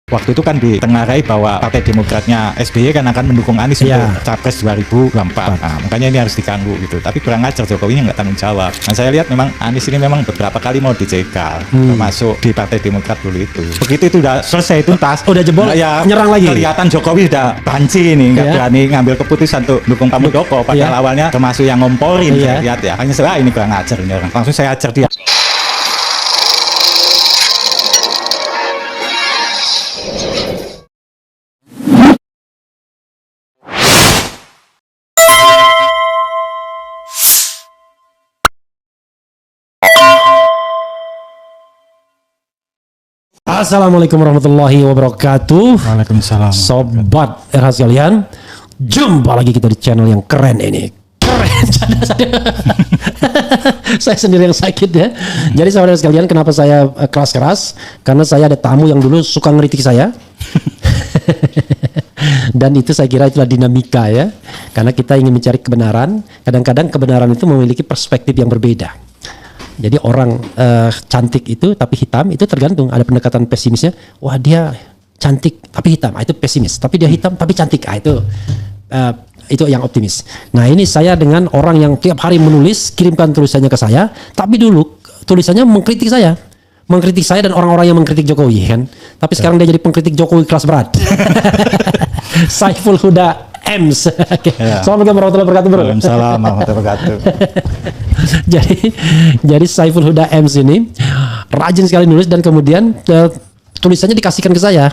Waktu itu kan ditengarai bahwa Partai Demokratnya SBY kan akan mendukung Anies untuk Capres 2024. Nah, makanya ini harus diganggu gitu. Tapi kurang ajar Jokowi nggak tanggung jawab. Nah, saya lihat memang Anies ini memang beberapa kali mau dicegal, termasuk di Partai Demokrat dulu itu. Begitu itu udah selesai tuntas, udah jebol, ya nyerang lagi. Kelihatan Jokowi udah banci ini, nggak berani ngambil keputusan untuk dukung Pak Muldoko. Padahal awalnya termasuk yang ngomporin, saya lihat ya. Hanya saya ini kurang ajar ini orang. Langsung saya ajar dia. Assalamualaikum warahmatullahi wabarakatuh. Waalaikumsalam. Sobat RH sekalian, jumpa lagi kita di channel yang keren ini. Keren. Saya sendiri yang sakit ya. Jadi saudara sekalian, kenapa saya keras-keras? Karena saya ada tamu yang dulu suka ngeritik saya. Dan itu saya kira itulah dinamika ya. Karena kita ingin mencari kebenaran. Kadang-kadang kebenaran itu memiliki perspektif yang berbeda. Jadi orang cantik itu tapi hitam itu tergantung, ada pendekatan pesimisnya. Wah dia cantik tapi hitam, itu pesimis. Tapi dia hitam tapi cantik, itu yang optimis. Nah ini saya dengan orang yang tiap hari menulis, kirimkan tulisannya ke saya. Tapi dulu tulisannya mengkritik saya dan orang-orang yang mengkritik Jokowi kan. Tapi sekarang dia jadi pengkritik Jokowi kelas berat. Saiful Huda Ems. Assalamualaikum warahmatullahi wabarakatuh bro. Waalaikumsalam warahmatullahi wabarakatuh. Jadi Saiful Huda Ems ini rajin sekali nulis dan kemudian tulisannya dikasihkan ke saya.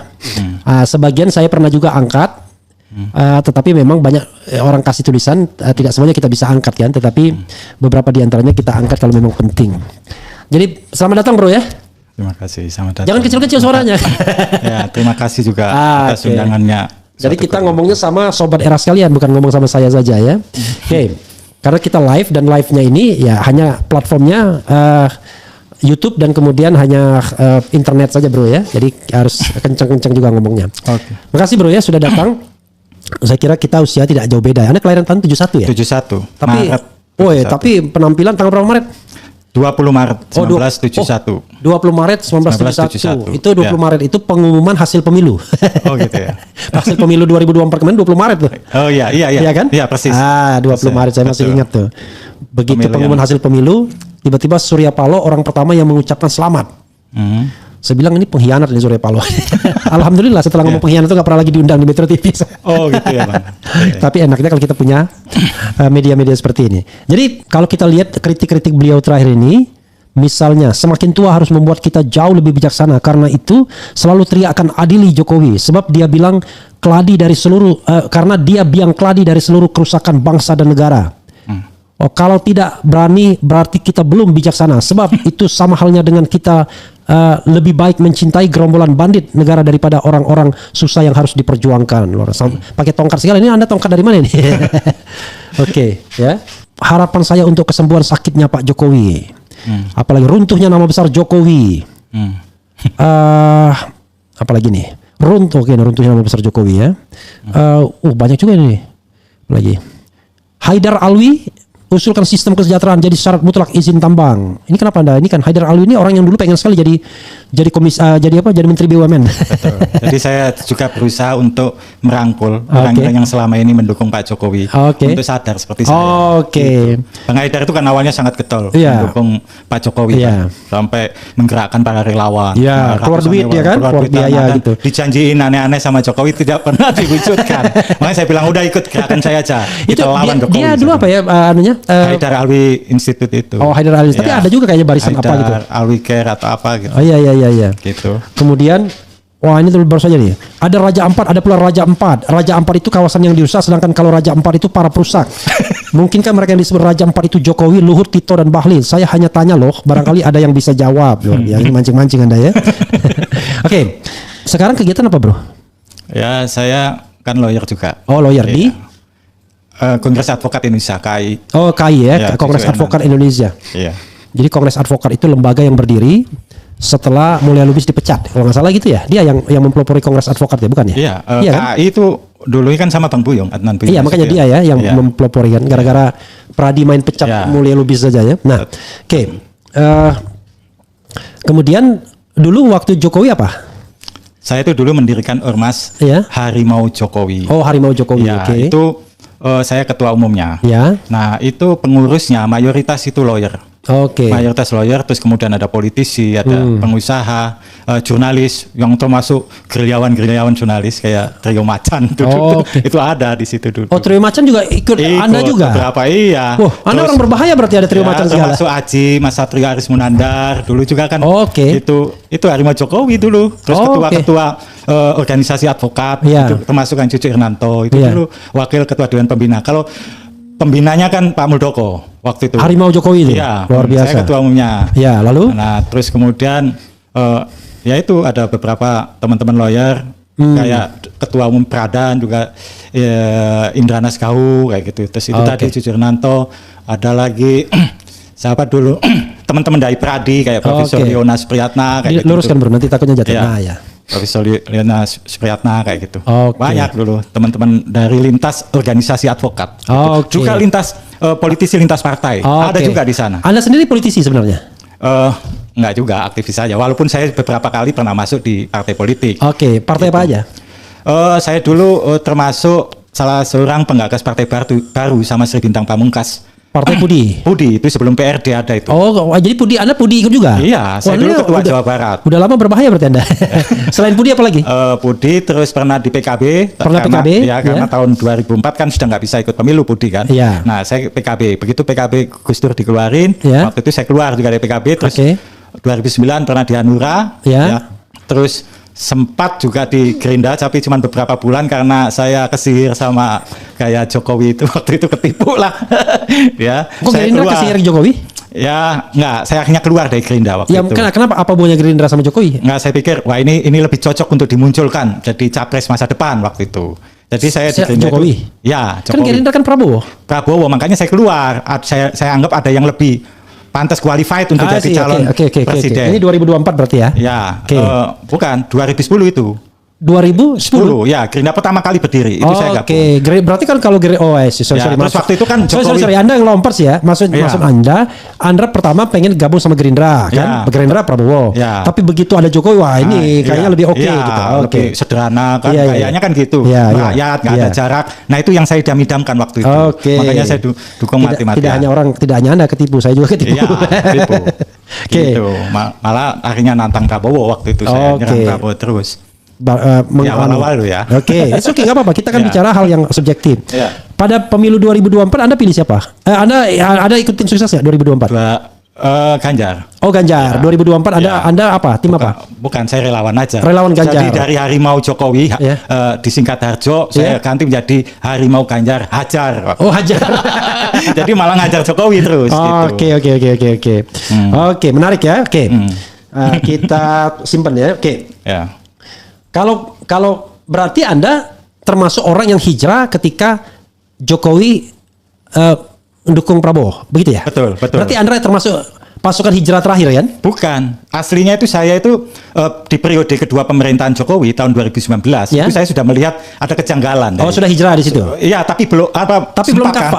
Sebagian saya pernah juga angkat, tetapi memang banyak orang kasih tulisan, tidak semuanya kita bisa angkat kan, tetapi beberapa diantaranya kita angkat kalau memang penting. Jadi selamat datang bro ya. Terima kasih, selamat datang. Jangan kecil-kecil suaranya. Ya, terima kasih juga atas undangannya. Jadi kita ngomongnya sama sobat era sekalian, bukan ngomong sama saya saja ya. Oke. Karena kita live dan live-nya ini ya hanya platformnya YouTube dan kemudian hanya internet saja bro ya. Jadi harus kencang-kencang juga ngomongnya. Oke. Makasih bro ya sudah datang. Saya kira kita usia tidak jauh beda. Anda kelahiran tahun 71 ya? 71. Tapi Maret 71. Oh ya, tapi penampilan tanggal berapa Maret? 20 Maret 1971. 20 Maret 1971. Itu 20 Maret itu pengumuman hasil pemilu. Oh gitu ya. Hasil pemilu 2024 kemarin 20 Maret tuh. Oh iya. Iya kan? Iya persis. 20 Maret saya masih ingat tuh. Begitu pengumuman hasil pemilu, tiba-tiba Surya Paloh orang pertama yang mengucapkan selamat. Saya bilang ini pengkhianat nih Surya Paloh. Alhamdulillah setelah ngomong pengkhianat itu gak pernah lagi diundang di Metro TV. Oh gitu ya Bang. Tapi enaknya kalau kita punya media-media seperti ini. Jadi kalau kita lihat kritik-kritik beliau terakhir ini, misalnya semakin tua harus membuat kita jauh lebih bijaksana, karena itu selalu teriak akan adili Jokowi sebab dia bilang keladi dari seluruh karena dia biang keladi dari seluruh kerusakan bangsa dan negara. Oh, kalau tidak berani berarti kita belum bijaksana, sebab itu sama halnya dengan kita lebih baik mencintai gerombolan bandit negara daripada orang-orang susah yang harus diperjuangkan. Pakai tongkat segala, ini Anda tongkat dari mana ini? Oke, ya. Harapan saya untuk kesembuhan sakitnya Pak Jokowi. Apalagi runtuhnya nama besar Jokowi. Apalagi nih? Runtuhnya nama besar Jokowi ya. Banyak juga nih. Lagi. Haidar Alwi usulkan sistem kesejahteraan jadi syarat mutlak izin tambang. Ini kenapa Anda? Ini kan Haidar Alwi ini orang yang dulu pengen sekali jadi menteri BUMN. Betul. Jadi saya juga berusaha untuk merangkul orang-orang yang selama ini mendukung Pak Jokowi untuk sadar seperti saya. Gitu. Bang Haidar itu kan awalnya sangat getol mendukung Pak Jokowi sampai menggerakkan para relawan. Keluar duit ya kan, keluar biaya gitu. Dijanjiin aneh-aneh sama Jokowi tidak pernah diwujudkan. Makanya saya bilang udah ikut gerakan saya aja. Kita lawan Jokowi. Dia dulu apa ya anunya? Haidar Alwi Institute itu. Oh Haidar Alwi. Tapi ada juga kayaknya barisan Haidar apa gitu. Alwi Care atau apa gitu. Oh iya. Gitu. Kemudian ini baru saja nih. Ada Raja Ampat, ada pula Raja Empat. Raja Ampat itu kawasan yang dirusak, sedangkan kalau Raja Empat itu para perusak. Mungkinkah mereka yang disebut Raja Empat itu Jokowi, Luhut, Tito dan Bahlil? Saya hanya tanya loh, barangkali ada yang bisa jawab. Yang ini mancing-mancing Anda ya. Oke. Sekarang kegiatan apa bro? Ya saya kan lawyer juga. Oh lawyer di? Kongres Advokat Indonesia KAI. Oh KAI ya, Kongres Advokat Indonesia. Iya. Jadi Kongres Advokat itu lembaga yang berdiri setelah Mulia Lubis dipecat. Kalau nggak salah gitu ya. Dia yang mempelopori Kongres Advokat ya, bukan ya? Iya. Kan? KAI itu dulu kan sama Bang Buyung, Adnan Buyung. Iya, makanya dia ya yang mempelopori kan. Gara-gara Pradi main pecat Mulia Lubis saja ya. Nah, oke. Kemudian dulu waktu Jokowi apa? Saya itu dulu mendirikan Ormas Ya. Harimau Jokowi. Oh, Harimau Jokowi. Ya, Oke. itu saya ketua umumnya. Ya. Nah, itu pengurusnya mayoritas itu lawyer. Oke. Mayoritas lawyer, terus kemudian ada politisi, ada pengusaha, jurnalis yang termasuk gerilyawan jurnalis kayak Trio Macan dulu. Oke. Itu ada di situ dulu. Oh, Trio Macan juga ikut Anda juga? Berapa iya. Wah, Anda orang berbahaya berarti ada Trio ya, Macan segala. termasuk Aji, Mas Satrio Aris Munandar dulu juga kan. Oke. Itu Harimau Jokowi dulu. Terus ketua-ketua organisasi advokat, Ya. itu termasuk kan Cucu Irnanto itu Ya. dulu wakil ketua Dewan Pembina. Kalau pembinanya kan Pak Muldoko waktu itu. Harimau Jokowi itu. Iya, Luar biasa. saya ketua umumnya. Ya, lalu? Nah, terus kemudian ya itu ada beberapa teman-teman lawyer kayak ketua umum Pradan juga Indranas Kau kayak gitu. Terus itu tadi Cucu Irnanto, ada lagi siapa dulu teman-teman dari Pradi kayak Profesor Leonas Priyatna kayak gitu. Luruskan bro, nanti takutnya jatuh. Iya. Nah, ya. Profesor Leonas Priyatna kayak gitu. Oke. Banyak dulu teman-teman dari lintas organisasi advokat. Gitu. Oke. Juga lintas politisi lintas partai. Ada Oke. juga di sana. Anda sendiri politisi sebenarnya? Enggak juga, aktivis saja. Walaupun saya beberapa kali pernah masuk di partai politik. Oke, partai apa aja? Saya dulu termasuk salah seorang penggagas partai baru sama Sri Bintang Pamungkas. Partai Pudi. Pudi itu sebelum PRD ada itu. Oh, jadi Pudi, Anda Pudi ikut juga? Iya, saya dulu ketua Jawa Barat. Udah lama berbahaya berarti Anda. Selain Pudi apa lagi? Pudi terus pernah di PKB. Pernah karena, PKB? Ya, karena tahun 2004 kan sudah nggak bisa ikut pemilu Pudi kan. Iya. Nah, saya PKB. Begitu PKB Gus Dur dikeluarin, Iya. waktu itu saya keluar juga dari PKB. Terus 2009 pernah di Hanura. Iya. Ya. Terus sempat juga di Gerindra tapi cuma beberapa bulan karena saya kesihir sama kayak Jokowi itu waktu itu ketipu lah. Ya. Kok saya Gerindra keluar. kesihir Jokowi? Ya, enggak, saya akhirnya keluar dari Gerindra waktu Ya, itu. kenapa apa hubungannya Gerindra sama Jokowi? Enggak, saya pikir wah ini lebih cocok untuk dimunculkan jadi capres masa depan waktu itu. Jadi saya di Gerindra Jokowi. Ya, Kan Jokowi. Gerindra kan Prabowo. Prabowo, makanya saya keluar. Saya anggap ada yang lebih pantas qualified untuk jadi calon presiden. Ini 2024 berarti ya? Ya, Oke. bukan 2010 itu. 2010. Ya, Gerindra pertama kali berdiri itu saya gabung. Oke, berarti kan kalau sorry, Ya, terus waktu itu kan sorry, Anda yang lompat sih ya. Maksud Anda pertama pengen gabung sama Gerindra kan? Ya. Gerindra Prabowo. Ya. Tapi begitu ada Jokowi, wah ini kayaknya lebih oke iya, gitu. lebih sederhana kan, Iya, iya. kayaknya kan gitu. Iya, iya. Rakyat nggak Iya. ada jarak. Nah itu yang saya idam-idamkan waktu itu. Oke. Makanya saya dukung mati-matian. Tidak hanya Anda ketipu, saya juga ketipu. Iya, tipu. Oke. Gitu. Malah akhirnya nantang Prabowo waktu itu saya nyerang Prabowo terus. Ya, awal-awal lo ya. Oke, it's okay, nggak apa-apa. Kita kan Ya. bicara hal yang subjektif. Ya. Pada pemilu 2024 Anda pilih siapa? Anda ikut tim sukses nggak 2024? Ganjar. Oh Ganjar. 2024 Anda apa? Tim apa? Bukan, saya relawan aja. Relawan Ganjar. Jadi dari Harimau Jokowi Ya. disingkat Harjo, saya ganti menjadi Harimau Ganjar Hajar. Oh Hajar. Jadi malah ngajar Jokowi terus. Oke. Oke, menarik ya. Oke. Kita simpan ya. Oke. Ya. Kalau berarti Anda termasuk orang yang hijrah ketika Jokowi mendukung Prabowo, begitu ya? Betul. Berarti Anda termasuk pasukan hijrah terakhir kan? Bukan. Aslinya itu saya itu di periode kedua pemerintahan Jokowi tahun 2019 Ya. itu saya sudah melihat ada kejanggalan. Oh, sudah hijrah di situ. Iya, tapi belum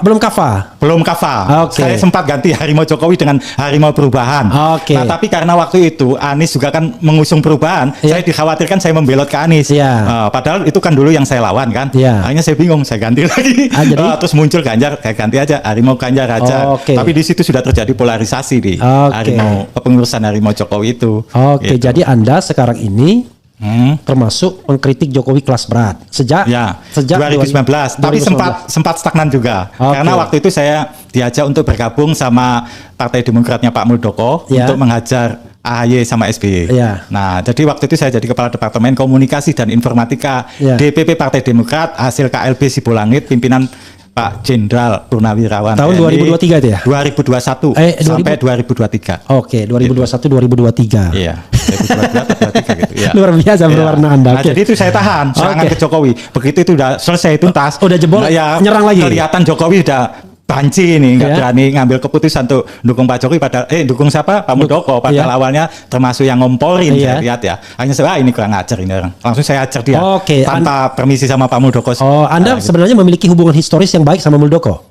Belum kafah. Belum kafah. Oke. Saya sempat ganti Harimau Jokowi dengan Harimau Perubahan. Oke. Nah, tapi karena waktu itu Anies juga kan mengusung perubahan, Ya. saya dikhawatirkan saya membelot ke Anies. Ya. Padahal itu kan dulu yang saya lawan kan. Ya. Akhirnya saya bingung, saya ganti lagi. Jadi? Terus muncul Ganjar, saya ganti aja Harimau Ganjar aja. Oke. Tapi di situ sudah terjadi polarisasi di Oke. kepengurusan Harimau Jokowi itu. Oke, Gitu. jadi Anda sekarang ini Hmm. termasuk pengkritik Jokowi kelas berat sejak 2019 tapi 2019. sempat stagnan juga. Oke. Karena waktu itu saya diajak untuk bergabung sama Partai Demokratnya Pak Muldoko Ya. untuk menghajar AHY sama SBY. Ya. Nah, jadi waktu itu saya jadi Kepala Departemen Komunikasi dan Informatika Ya. DPP Partai Demokrat, hasil KLB Sibolangit, pimpinan Pak Jenderal Purnawirawan Tahun TNI, 2023 itu ya? 2021 sampai 2023. Oke, 2021 2023. Iya, 2022 atau 2023 gitu. Ya. Luar biasa berwarna Anda. Nah, Oke. jadi itu saya tahan serangan Oke. ke Jokowi. Begitu itu udah selesai tuntas. Udah jebol, nyerang lagi. Kelihatan Jokowi udah banci ini, nggak Ya. berani ngambil keputusan untuk dukung Pak Jokowi. Padahal dukung siapa? Pak Muldoko. Padahal Iya. awalnya termasuk yang ngomporin Iya. saya lihat ya. Hanya saya ini kurang ajar ini orang. Langsung saya ajar dia. Oke, Tanpa permisi sama Pak Muldoko. Oh, Anda Nah, gitu. sebenarnya memiliki hubungan historis yang baik sama Muldoko.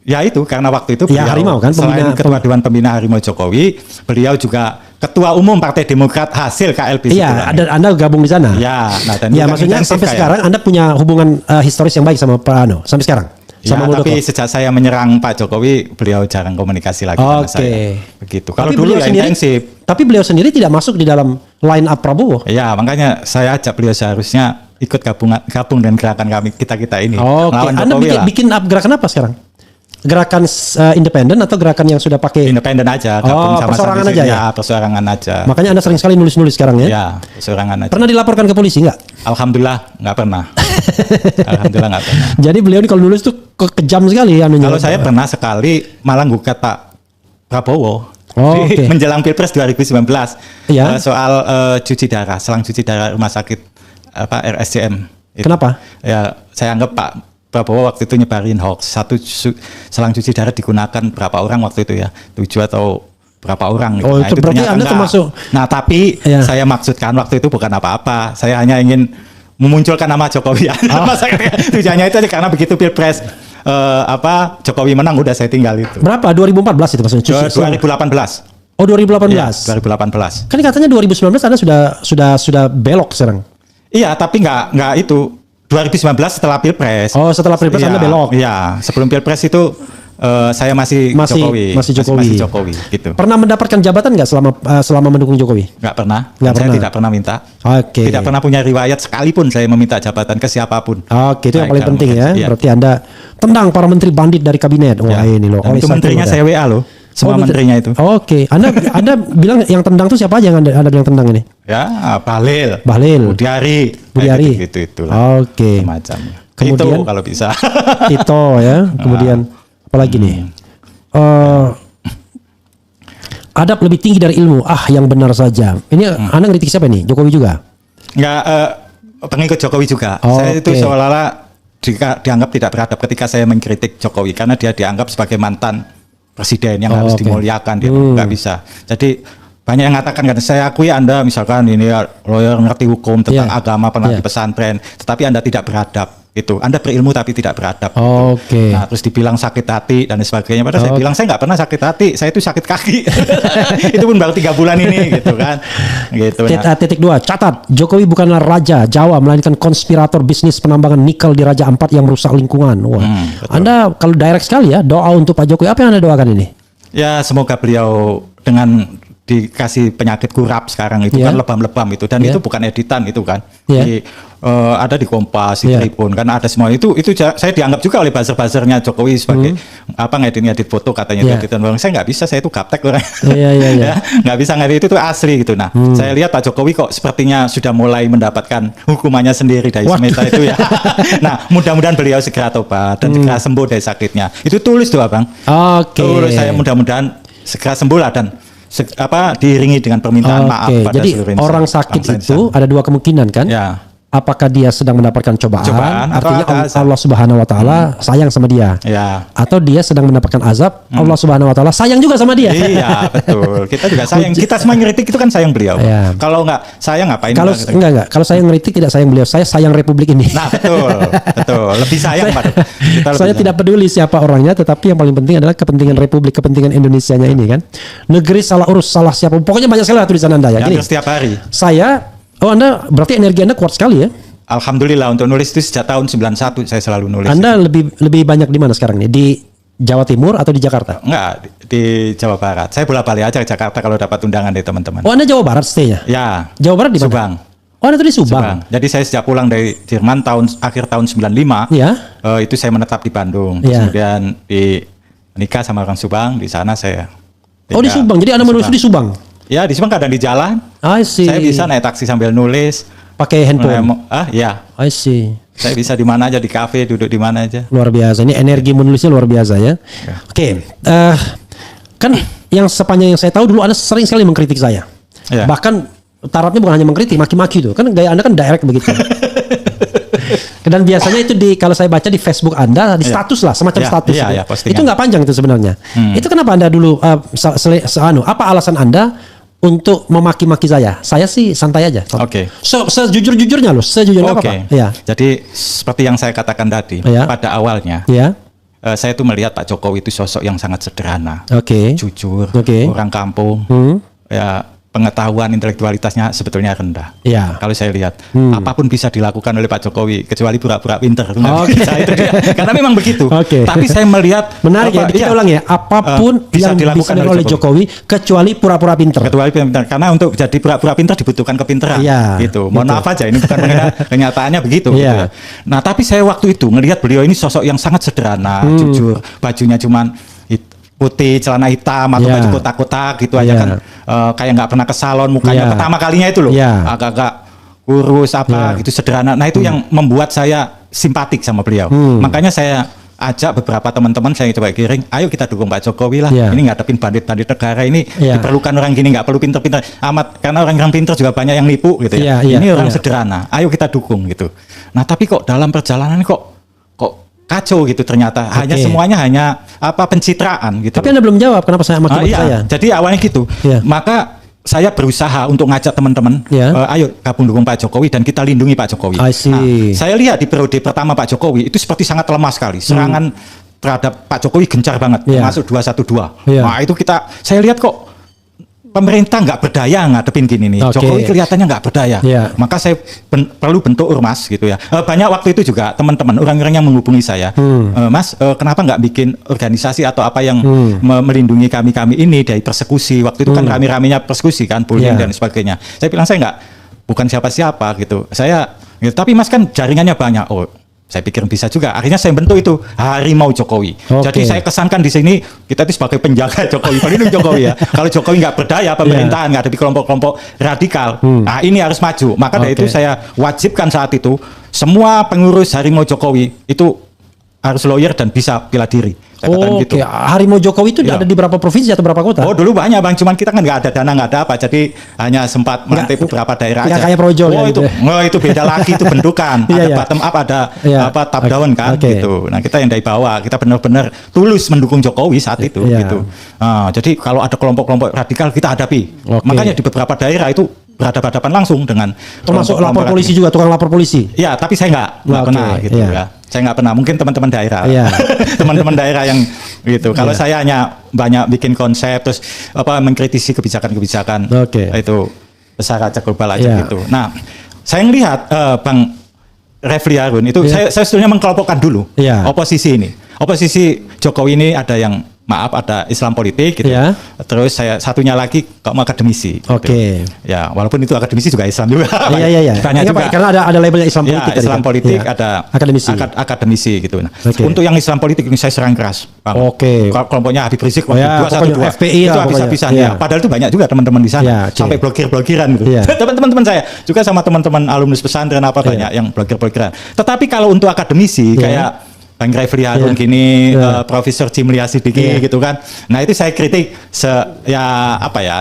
Ya itu karena waktu itu Ya, beliau Harimau kan, selain pembina- Ketua Dewan Pembina Harimau Jokowi, beliau juga Ketua Umum Partai Demokrat hasil KLB Iya, Situlangi. Anda gabung di sana. Ya, nah dan Ya, itu kan maksudnya intensif sampai kayak. sekarang Anda punya hubungan historis yang baik sama Pak Ano sampai sekarang. Ya, Sama Muldoko. tapi sejak saya menyerang Pak Jokowi, beliau jarang komunikasi lagi sama Oke. saya. Begitu. Kalau Tapi dulu beliau ya sendiri- intensif. Tapi beliau sendiri tidak masuk di dalam line up Prabowo. Ya, makanya saya ajak beliau seharusnya ikut gabung dan gerakan kami kita ini. Oke, Melawan Anda Jokowi lah. bikin up gerakan apa sekarang? Gerakan independen atau gerakan yang sudah pakai? Independen aja, Oh, gabung sama perseorangan Sandi aja Sandi. ya? Perseorangan aja. Makanya Anda sering sekali nulis-nulis sekarang ya? Ya, perseorangan aja. Pernah dilaporkan ke polisi nggak? Alhamdulillah nggak pernah. Alhamdulillah nggak pernah. Jadi beliau ini kalau nulis tuh kejam sekali anunya. Kalau saya pernah sekali malah gugat Pak Prabowo. Oh, oke. Menjelang Pilpres 2019 Iya. soal cuci darah, selang cuci darah rumah sakit RSCM. Itu. Kenapa? Ya, saya anggap Pak Prabowo waktu itu nyebarin hoax. Selang cuci darah digunakan berapa orang waktu itu ya? 7 atau berapa orang gitu. Oh, itu berarti ternyata Anda enggak. termasuk- Nah, tapi Ya. saya maksudkan waktu itu bukan apa-apa. Saya hanya ingin memunculkan nama Jokowi. Tujuannya itu aja karena begitu Pilpres Jokowi menang udah saya tinggal itu. Berapa? 2014 itu maksudnya? 2018. Oh, 2018. Iya, 2018. Kan katanya 2019 Anda sudah belok sekarang. Iya, tapi nggak itu 2019 setelah Pilpres. Oh, setelah Pilpres Iya, Anda belok. Iya, sebelum Pilpres itu saya masih Jokowi. Masih Jokowi. Masih Jokowi gitu. Pernah mendapatkan jabatan nggak selama mendukung Jokowi? Nggak pernah. Nggak Saya pernah. tidak pernah minta. Oke. Tidak pernah punya riwayat sekalipun saya meminta jabatan ke siapapun. Oke, itu yang Baik, paling penting ya. iya. Berarti Anda tendang para menteri bandit dari kabinet. Wah, Ya. ini loh. Dan oleh itu satu menterinya loh, saya WA loh. Semua menterinya itu. Oke. Anda bilang yang tendang tuh siapa aja yang Anda bilang tendang ini? Ya, Bahlil. Bahlil. Budiari. Budiari. Gitu itulah. Oke. Semacamnya. Kemudian- Itu kalau bisa. Tito ya. Kemudian apalagi nih? Adab lebih tinggi dari ilmu. Yang benar saja. Ini Anda ngeritik siapa nih? Jokowi juga. Nggak pengikut Jokowi juga. Oh, Saya itu oke. seolah-olah dianggap tidak beradab ketika saya mengkritik Jokowi karena dia dianggap sebagai mantan presiden yang harus oke. dimuliakan, dia nggak bisa. Jadi banyak yang mengatakan kan saya akui Anda misalkan ini lawyer ngerti hukum tentang Iya. agama pernah Iya. di pesantren, tetapi Anda tidak beradab. Itu Anda berilmu tapi tidak beradab. Oke. Nah, terus dibilang sakit hati dan sebagainya. Padahal saya Oke. bilang saya nggak pernah sakit hati, saya itu sakit kaki. Itu pun baru 3 bulan ini, gitu kan. Gitu. Nah, Titik 2, catat, Jokowi bukanlah raja Jawa, melainkan konspirator bisnis penambangan nikel di Raja Ampat yang merusak lingkungan. Wah, betul. Anda kalau direct sekali ya, doa untuk Pak Jokowi. Apa yang Anda doakan ini? ya semoga beliau dengan dikasih penyakit kurap sekarang itu Iya. kan lebam-lebam itu dan Iya. itu bukan editan itu kan. Iya. Ada di Kompas, di Iya. Tribun kan ada semua itu saya dianggap juga oleh buzzer-buzzernya Jokowi sebagai ngedit foto katanya Iya. itu editan. Saya nggak bisa, saya itu gaptek orang. Iya, iya, iya. Ya, nggak bisa ngedit itu tuh asli gitu. Nah, saya lihat Pak Jokowi kok sepertinya sudah mulai mendapatkan hukumannya sendiri dari Waduh. semesta itu ya. Nah, mudah-mudahan beliau segera tobat dan segera sembuh dari sakitnya. Itu tulis tuh Abang. Oke. Tulis saya mudah-mudahan segera sembuh lah dan diiringi dengan permintaan maaf Oke, pada jadi seluruh insan, orang sakit bangsa itu insan. ada 2 kemungkinan kan? Ya. Apakah dia sedang mendapatkan cobaan, Cobaan, atau artinya ada azab. Allah Subhanahu wa taala sayang sama dia. Ya. Atau dia sedang mendapatkan azab, Allah Subhanahu wa taala sayang juga sama dia. Iya, betul. Kita juga sayang. Kita semua ngeritik itu kan sayang beliau. Iya. Kalau nggak sayang ngapain? Kalau kita- enggak, kalau saya ngeritik tidak sayang beliau, saya sayang Republik ini. Nah, betul. Lebih sayang pada kita lebih Saya sayang. tidak peduli siapa orangnya, tetapi yang paling penting adalah kepentingan Republik, kepentingan Indonesianya ini kan. Negeri salah urus, salah siapa. Pokoknya banyak sekali lah tulisan Anda ya. Hampir Gini, setiap hari. Anda berarti energi Anda kuat sekali ya. Alhamdulillah untuk nulis itu sejak tahun 91 saya selalu nulis. Anda lebih banyak di mana sekarang nih? Di Jawa Timur atau di Jakarta? Enggak, di Jawa Barat. Saya bolak-balik aja ke Jakarta kalau dapat undangan dari teman-teman. Oh, Anda Jawa Barat stay-nya? Ya. Jawa Barat di mana? Subang. Oh, Anda tuh di Subang. Subang. Jadi saya sejak pulang dari Jerman akhir tahun 95, Iya. itu saya menetap di Bandung. Terus Iya. kemudian nikah sama orang Subang, di sana saya. Oh, di Subang. Jadi Anda menulis di Subang. Ya, di Subang kadang di jalan. I see. Saya bisa naik taksi sambil nulis. Pakai handphone. Ya. I see. Saya bisa di mana aja, di kafe, duduk di mana aja. Luar biasa. Ini energi menulisnya luar biasa ya. Oke. Kan yang sepanjang yang saya tahu dulu Anda sering sekali mengkritik saya. Ya. Bahkan tarafnya bukan hanya mengkritik, maki-maki tuh. Kan gaya Anda kan direct begitu. Dan biasanya itu kalau saya baca di Facebook Anda, di Iya. status lah, semacam Iya, status. iya, itu. iya, postingan. Itu nggak panjang itu sebenarnya. Itu kenapa Anda dulu apa alasan Anda untuk memaki-maki saya? Saya sih santai aja. Oke. Sejujur-jujurnya loh, sejujurnya Oke. apa-apa. Ya. Jadi seperti yang saya katakan tadi, Iya. pada awalnya Ya. saya tuh melihat Pak Jokowi itu sosok yang sangat sederhana, Oke. jujur, Oke. orang kampung, ya pengetahuan intelektualitasnya sebetulnya rendah. Ya. Kalau saya lihat, apapun bisa dilakukan oleh Pak Jokowi kecuali pura-pura pinter. Oke. Itu dia. Karena memang begitu. Oke. Tapi saya melihat Menarik ya, kita ulang ya. Apapun bisa yang dilakukan bisa oleh Jokowi kecuali pura-pura pinter. kecuali pinter. Karena untuk jadi pura-pura pinter dibutuhkan kepinteran. Iya, Gitu. Mohon betul. maaf aja, ini bukan kenyataannya begitu. Iya. Gitu ya. Nah, tapi saya waktu itu melihat beliau ini sosok yang sangat sederhana, jujur, bajunya cuman putih, celana hitam atau Yeah. baju kotak-kotak gitu aja Yeah. kan, kayak nggak pernah ke salon, mukanya Yeah. pertama kalinya itu loh, Yeah. agak-agak kurus Yeah. gitu sederhana. Nah itu yang membuat saya simpatik sama beliau. Makanya saya ajak beberapa teman-teman, saya coba kiring, ayo kita dukung Pak Jokowi lah. Yeah. Ini ngadepin bandit-bandit negara ini, Yeah. diperlukan orang gini, nggak perlu pinter-pinter amat, karena orang-orang pinter juga banyak yang nipu gitu ya. Yeah, yeah, Ini orang yeah. sederhana, ayo kita dukung gitu. Nah tapi kok dalam perjalanan kok kacau gitu ternyata. Oke. Semuanya hanya pencitraan gitu. Tapi Anda belum jawab kenapa saya makin Iya, saya. jadi awalnya gitu. Iya. Maka saya berusaha untuk ngajak teman-teman, Iya. ayo gabung dukung Pak Jokowi dan kita lindungi Pak Jokowi. I see. Nah, saya lihat di periode pertama Pak Jokowi itu seperti sangat lemah sekali. Serangan terhadap Pak Jokowi gencar banget, Iya. termasuk 212. Iya. Nah itu saya lihat kok pemerintah nggak berdaya ngadepin gini nih. Oke. Jokowi kelihatannya nggak berdaya. Iya. Maka saya perlu bentuk ormas gitu ya. Banyak waktu itu juga teman-teman orang-orang yang menghubungi saya, Mas, kenapa nggak bikin organisasi atau apa yang melindungi kami ini dari persekusi? Waktu itu kan rame-ramenya persekusi kan, bullying Iya. dan sebagainya. Saya bilang saya bukan siapa-siapa gitu. Gitu. Tapi Mas kan jaringannya banyak. Oh, saya pikir bisa juga. Akhirnya saya bentuk itu Harimau Jokowi. Oke. Jadi saya kesankan di sini kita itu sebagai penjaga Jokowi, pelindung Jokowi ya. Kalau Jokowi nggak berdaya, pemerintahan nggak ada di kelompok-kelompok radikal. Nah ini harus maju. Maka dari Oke. itu saya wajibkan saat itu semua pengurus Harimau Jokowi itu harus lawyer dan bisa bela diri. Saya katakan gitu. Oke, Harimau Jokowi itu Ya. ada di berapa provinsi atau berapa kota? Oh dulu banyak bang, cuman kita kan nggak ada dana, nggak ada apa, jadi hanya sempat melantai beberapa daerah nggak aja. kayak Projol ya Oh gitu itu beda lagi, itu bentukan. Iya, Ada iya. bottom up, ada Iya. top down kan, Oke. gitu. Nah kita yang dari bawah, kita benar-benar tulus mendukung Jokowi saat itu, Iya. gitu. Jadi kalau ada kelompok-kelompok radikal kita hadapi. Oke. Makanya di beberapa daerah itu berhadapan langsung dengan Termasuk kelompok-kelompok lapor polisi radikal. juga, tukang lapor polisi. Iya, tapi saya nggak Oke, pernah gitu iya. ya. Saya nggak pernah. Mungkin teman-teman daerah, Iya. teman-teman daerah yang gitu. Kalau Iya. saya hanya banyak bikin konsep, terus mengkritisi kebijakan-kebijakan Oke. itu besar aja global aja Iya. gitu. Nah, saya ngelihat Bang Refli Harun itu, Iya. saya sebetulnya mengkelompokkan dulu Iya. oposisi ini. Oposisi Jokowi ini ada yang ada Islam politik gitu. Iya. Terus saya satunya lagi kaum akademisi. gitu. Oke. Ya, walaupun itu akademisi juga Islam juga. Iya. Banyak Iya, juga. Pak, karena ada labelnya Islam Ya, politik tadi Islam kan? politik Iya. ada akademisi. akademisi gitu. Nah, Oke. untuk yang Islam politik ini saya serang keras, Bang. Oke. Kelompoknya Habib Rizik Ya, 212 pokoknya FPI itu lah habis-habisan pokoknya. ya. Iya. Padahal itu banyak juga teman-teman di sana, Iya, oke. sampai blogger-bloggeran gitu. Iya. Teman-teman saya juga sama teman-teman alumnus pesantren Iya. banyak yang blogger-bloggeran. Tetapi kalau untuk akademisi Iya. kayak Bang Refli Harun Iya. gini, Iya. Profesor Jimli Asidiki Iya. gitu kan. Nah itu saya kritik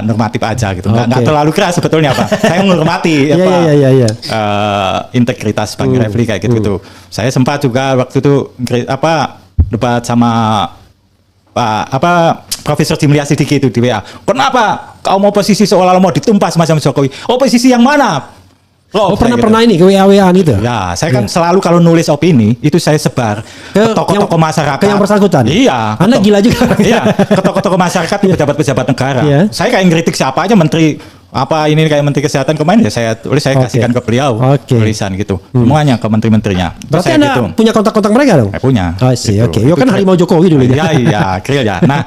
normatif aja gitu. Nggak Oke. terlalu keras sebetulnya Pak. Saya menghormati Iya. integritas Bang Refli kayak gitu. Saya sempat juga waktu itu debat sama Profesor Jimli Asidiki itu di WA. Kenapa kaum oposisi seolah-olah mau ditumpas macam Jokowi? Oposisi yang mana? Oh, pernah ini ke WA-WA gitu? Ya, saya kan selalu kalau nulis opini itu saya sebar ke tokoh-tokoh masyarakat. Ke yang bersangkutan? Iya. Anda gila juga. Iya, ke tokoh-tokoh masyarakat, ke pejabat-pejabat negara. Iya. Saya kayak ngeritik siapa aja menteri ini kayak menteri kesehatan kemarin ya saya Oke. kasihkan ke beliau Oke. tulisan gitu. Semuanya ke menteri-menterinya. Terus Berarti saya Anda gitu. punya kontak-kontak mereka dong? Saya punya. Oh, sih, Gitu. oke. Yo kan Itu Harimau Jokowi dulu Iya, grill ya. Nah,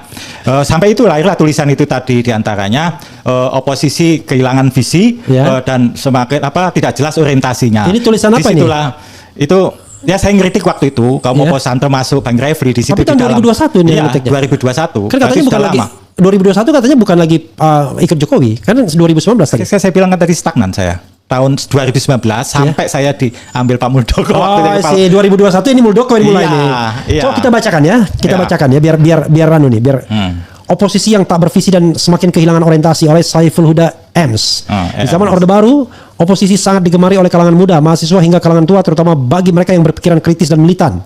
sampai itu lahirlah tulisan itu tadi diantaranya oposisi kehilangan visi Ya. dan semakin tidak jelas orientasinya. Ini tulisan apa ini? Disitulah itu ya saya ngeritik waktu itu kaum Ya. oposan termasuk Bang Refli di situ. Tapi tahun di dalam. 2021 ini Iya, ngeritiknya. 2021. Kan katanya Berarti bukan sudah lagi lama. 2021 katanya bukan lagi ikut Jokowi, kan 2019 tadi. Saya bilang kan tadi stagnan saya. Tahun 2019 sampai saya diambil Pak Muldoko waktu jadi kepala. 2021 ini Muldoko yang mulai Iya, nih. iya. Coba kita bacakan ya. Kita Iya. bacakan ya biar oposisi yang tak bervisi dan semakin kehilangan orientasi oleh Saiful Huda Ems. Di zaman Orde Baru, oposisi sangat digemari oleh kalangan muda, mahasiswa hingga kalangan tua, terutama bagi mereka yang berpikiran kritis dan militan.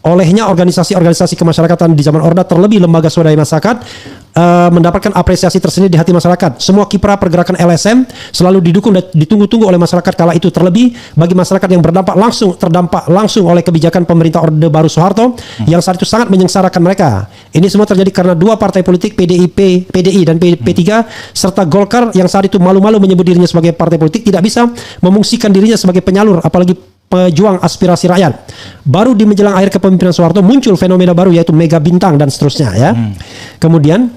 olehnya organisasi-organisasi kemasyarakatan di zaman Orde, terlebih lembaga swadaya masyarakat, mendapatkan apresiasi tersendiri di hati masyarakat. Semua kiprah pergerakan LSM selalu didukung dan ditunggu-tunggu oleh masyarakat kala itu, terlebih bagi masyarakat yang terdampak langsung oleh kebijakan pemerintah Orde Baru Soeharto yang saat itu sangat menyengsarakan mereka. Ini semua terjadi karena dua partai politik, PDI dan P3 serta Golkar yang saat itu malu-malu menyebut dirinya sebagai partai politik, tidak bisa memungsikan dirinya sebagai penyalur apalagi pejuang aspirasi rakyat. Baru di menjelang akhir kepemimpinan Soeharto muncul fenomena baru, yaitu mega bintang dan seterusnya ya. Kemudian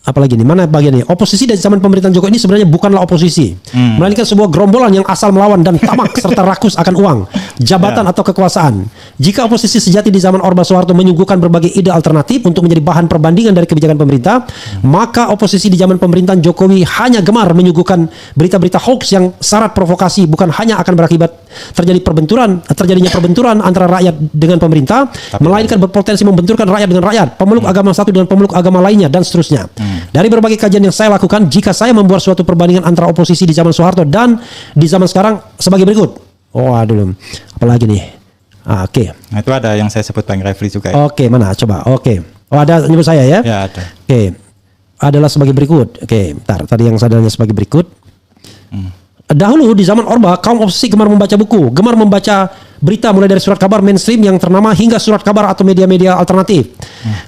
apalagi nih, mana bagian ini? Oposisi dari zaman pemerintahan Jokowi ini sebenarnya bukanlah oposisi, melainkan sebuah gerombolan yang asal melawan dan tamak serta rakus akan uang, jabatan atau kekuasaan. Jika oposisi sejati di zaman Orde Soeharto menyuguhkan berbagai ide alternatif untuk menjadi bahan perbandingan dari kebijakan pemerintah, maka oposisi di zaman pemerintahan Jokowi hanya gemar menyuguhkan berita-berita hoax yang syarat provokasi, bukan hanya akan berakibat terjadinya perbenturan antara rakyat dengan pemerintah, melainkan berpotensi membenturkan rakyat dengan rakyat, pemeluk agama satu dengan pemeluk agama lainnya, dan seterusnya. Dari berbagai kajian yang saya lakukan, jika saya membuat suatu perbandingan antara oposisi di zaman Soeharto dan di zaman sekarang sebagai berikut. Oh, aduh, apalagi nih? Oke. Nah, itu ada yang saya sebut Bang Refli juga. Ya? Oke, mana? Coba. Oke. Oh, ada nyebut saya ya? Ya, ada. Oke. Adalah sebagai berikut. Oke, bentar. Tadi yang sadarnya sebagai berikut. Dahulu di zaman Orde, kaum oposisi gemar membaca buku, gemar membaca berita mulai dari surat kabar mainstream yang ternama hingga surat kabar atau media-media alternatif.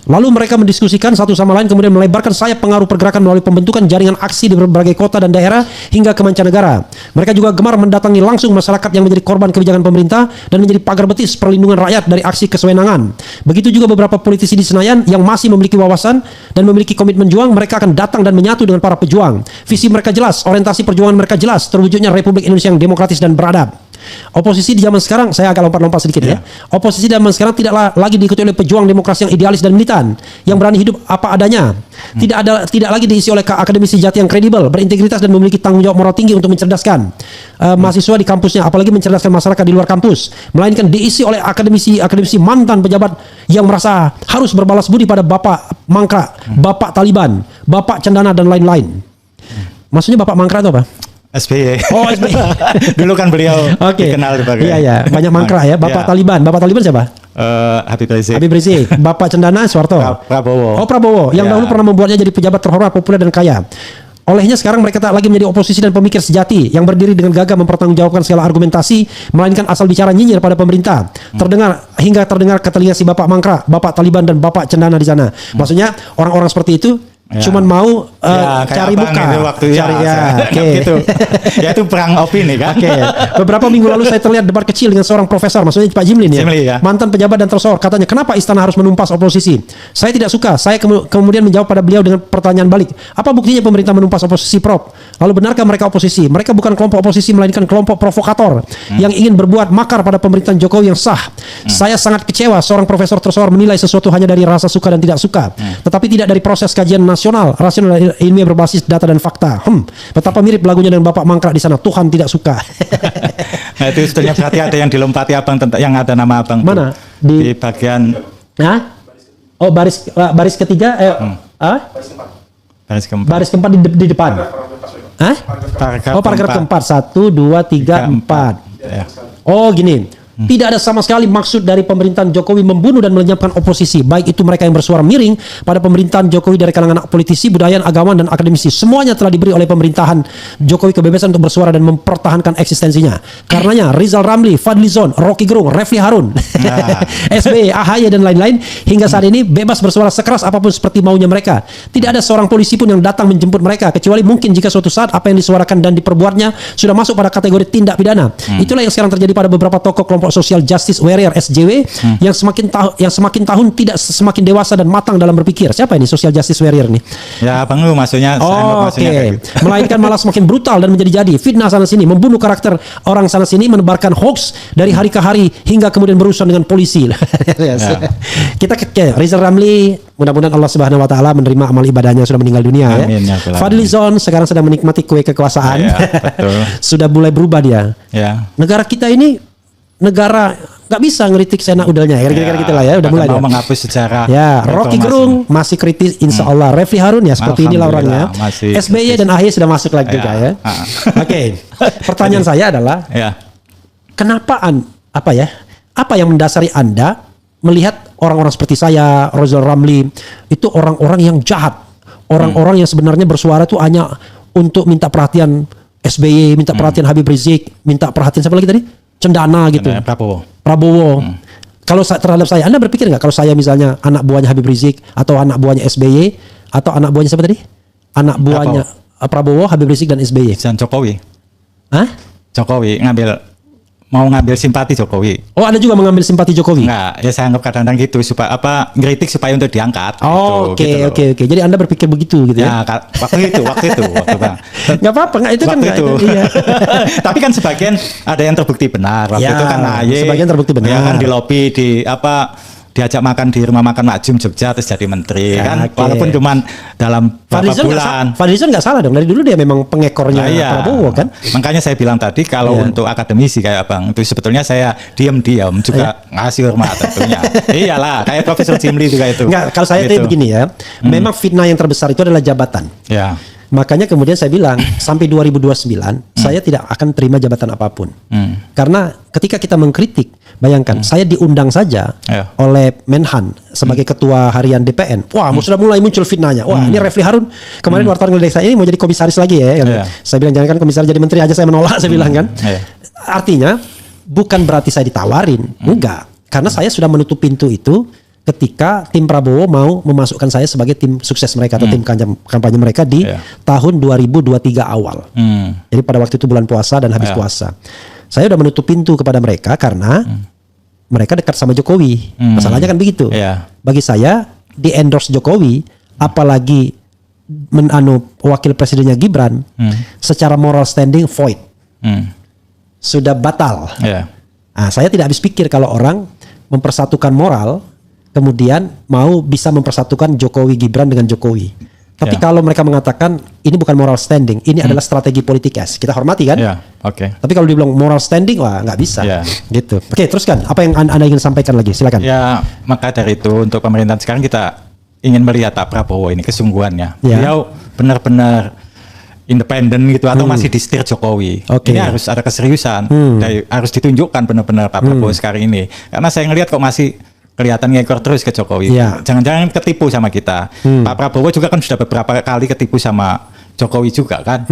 Lalu mereka mendiskusikan satu sama lain, kemudian melebarkan sayap pengaruh pergerakan melalui pembentukan jaringan aksi di berbagai kota dan daerah hingga ke mancanegara. Mereka juga gemar mendatangi langsung masyarakat yang menjadi korban kebijakan pemerintah dan menjadi pagar betis perlindungan rakyat dari aksi kesewenangan. Begitu juga beberapa politisi di Senayan yang masih memiliki wawasan dan memiliki komitmen juang, mereka akan datang dan menyatu dengan para pejuang. Visi mereka jelas, orientasi perjuangan mereka jelas, terwujudnya Republik Indonesia yang demokratis dan beradab. Oposisi di zaman sekarang, saya agak lompat-lompat sedikit ya. Oposisi di zaman sekarang tidak lagi diikuti oleh pejuang demokrasi yang idealis dan militan, yang berani hidup apa adanya. Tidak lagi diisi oleh akademisi jati yang kredibel, berintegritas dan memiliki tanggung jawab moral tinggi untuk mencerdaskan mahasiswa di kampusnya, apalagi mencerdaskan masyarakat di luar kampus, melainkan diisi oleh akademisi mantan pejabat yang merasa harus berbalas budi pada Bapak Mangkra, Bapak Taliban, Bapak Cendana dan lain-lain. Maksudnya Bapak Mangkra itu apa? SBY. Oh, SBY. Dulu kan beliau dikenal sebagai. Iya, banyak mangkra ya. Bapak Taliban. Bapak Taliban siapa? Habib Rizik. Habib Rizik. Bapak Cendana Soeharto. Prabowo. Oh, Prabowo. Yang dahulu pernah membuatnya jadi pejabat terhormat, populer dan kaya. Olehnya sekarang mereka tak lagi menjadi oposisi dan pemikir sejati yang berdiri dengan gagah mempertanggungjawabkan segala argumentasi, melainkan asal bicara nyinyir pada pemerintah. Terdengar ke telinga si Bapak Mangkra, Bapak Taliban dan Bapak Cendana di sana. Maksudnya orang-orang seperti itu cuman mau cari muka, gitu. Ya itu perang opini kan. Beberapa minggu lalu saya terlihat debat kecil dengan seorang profesor, maksudnya Pak Jimlin ya, mantan pejabat dan tersorot. Katanya, kenapa istana harus menumpas oposisi? Saya tidak suka. Saya kemudian menjawab pada beliau dengan pertanyaan balik. Apa buktinya pemerintah menumpas oposisi, Prof? Lalu benarkah mereka oposisi? Mereka bukan kelompok oposisi, melainkan kelompok provokator yang ingin berbuat makar pada pemerintahan Jokowi yang sah. Saya sangat kecewa seorang profesor tersorot menilai sesuatu hanya dari rasa suka dan tidak suka, tetapi tidak dari proses kajian rasional ilmiah berbasis data dan fakta. Betapa mirip lagunya dengan Bapak Mangkra di sana. Tuhan tidak suka. Nah, itu sebetulnya berarti ada yang dilompati abang tentang yang ada nama abang. Mana? Di bagian. Oh, baris ketiga. Baris keempat di depan. Paragraf keempat. 1, 2, 3, 4. Oh, gini. Tidak ada sama sekali maksud dari pemerintahan Jokowi membunuh dan melenyapkan oposisi, baik itu mereka yang bersuara miring pada pemerintahan Jokowi dari kalangan politisi, budayawan, agawan, dan akademisi. Semuanya telah diberi oleh pemerintahan Jokowi kebebasan untuk bersuara dan mempertahankan eksistensinya. Karenanya Rizal Ramli, Fadli Zon, Rocky Gerung, Refli Harun, SBY, AHY, dan lain-lain hingga saat ini bebas bersuara sekeras apapun seperti maunya mereka. Tidak ada seorang polisi pun yang datang menjemput mereka, kecuali mungkin jika suatu saat apa yang disuarakan dan diperbuatnya sudah masuk pada kategori tindak pidana. Itulah yang sekarang terjadi pada beberapa tokoh kelompok Social Justice Warrior (SJW) yang semakin tahun tidak semakin dewasa dan matang dalam berpikir. Siapa ini Social Justice Warrior ini? Ya, Bang Lu maksudnya. Oke. Melainkan malah semakin brutal dan menjadi-jadi, fitnah sana sini, membunuh karakter orang sana sini, menebarkan hoax dari hari ke hari hingga kemudian berurusan dengan polisi. Kita ke Rizal Ramli, mudah-mudahan Allah Subhanahu wa taala menerima amal ibadahnya, sudah meninggal dunia. Amin, ya. Fadli Zon sekarang sedang menikmati kue kekuasaan. Betul. Sudah mulai berubah dia. Negara kita ini negara nggak bisa ngeritik seenak udahnya, kira-kira gitulah ya, udah mulai mau menghapus sejarah. Rocky Gerung masih kritis, insya Allah. Refli Harun ya seperti inilah orangnya. SBY dan AHY sudah masuk lagi juga ya. Oke. Pertanyaan saya adalah, kenapa apa yang mendasari Anda melihat orang-orang seperti saya, Rozal Ramli, itu orang-orang yang jahat, orang-orang yang sebenarnya bersuara tuh hanya untuk minta perhatian SBY, minta perhatian Habib Rizik, minta perhatian siapa lagi tadi? Cendana gitu. Prabowo. Kalau terhadap saya, Anda berpikir nggak kalau saya misalnya anak buahnya Habib Rizik atau anak buahnya SBY atau anak buahnya siapa tadi? Anak buahnya Prabowo, Habib Rizik dan SBY. Dan Jokowi. Hah? Jokowi mau ngambil simpati Jokowi. Oh, ada juga mengambil simpati Jokowi. Enggak, ya saya anggap kadang-kadang gitu supaya ngeritik supaya untuk diangkat. Oh, oke. Jadi Anda berpikir begitu gitu ya? Ya, waktu itu Bang. Nggak apa-apa, itu kan waktu nggak. itu. Iya. Tapi kan sebagian ada yang terbukti benar. Waktu itu kan sebagian terbukti benar. Ya kan di lobi diajak makan di rumah makan Makjum Jogja terus jadi menteri kan. Walaupun cuman dalam beberapa bulan. Fadlizon nggak salah dong, dari dulu dia memang pengekornya Prabowo kan. Makanya saya bilang tadi kalau untuk akademisi kayak Bang itu sebetulnya saya diam-diam juga ngasih hormat tentunya. Iyalah, kayak Profesor Jimli juga itu. Enggak, kalau saya tadi begini ya. Memang fitnah yang terbesar itu adalah jabatan. Ya. Makanya kemudian saya bilang sampai 2029 saya tidak akan terima jabatan apapun. Karena ketika kita mengkritik, bayangkan saya diundang saja oleh Menhan sebagai ketua harian DPN. Wah, sudah mulai muncul fitnahnya. Wah, ini Refli Harun kemarin wartawan ngeledek saya, ini mau jadi komisaris lagi ya. Saya bilang jangan kan komisaris, jadi menteri aja saya menolak, saya bilang kan. Artinya bukan berarti saya ditawarin, enggak. Karena saya sudah menutup pintu itu ketika tim Prabowo mau memasukkan saya sebagai tim sukses mereka atau tim kampanye mereka di tahun 2023 awal. Jadi pada waktu itu bulan puasa dan habis puasa. Saya udah menutup pintu kepada mereka karena mereka dekat sama Jokowi. Masalahnya kan begitu. Bagi saya di endorse Jokowi, apalagi wakil presidennya Gibran, secara moral standing void. Sudah batal. Nah, saya tidak habis pikir kalau orang mempersatukan moral kemudian mau bisa mempersatukan Jokowi Gibran dengan Jokowi. Tapi kalau mereka mengatakan ini bukan moral standing, ini adalah strategi politik, kita hormati kan? Tapi kalau dibilang moral standing, wah nggak bisa. Gitu. Oke, teruskan. Apa yang Anda ingin sampaikan lagi? Silakan. Ya, maka dari itu untuk pemerintahan sekarang kita ingin melihat Pak Prabowo ini kesungguhannya. Beliau benar-benar independen gitu atau masih di setir Jokowi. Ini harus ada keseriusan, harus ditunjukkan benar-benar Pak Prabowo sekarang ini. Karena saya ngelihat kok masih kelihatan ngekor terus ke Jokowi. Jangan-jangan ketipu sama kita. Pak Prabowo juga kan sudah beberapa kali ketipu sama Jokowi juga kan.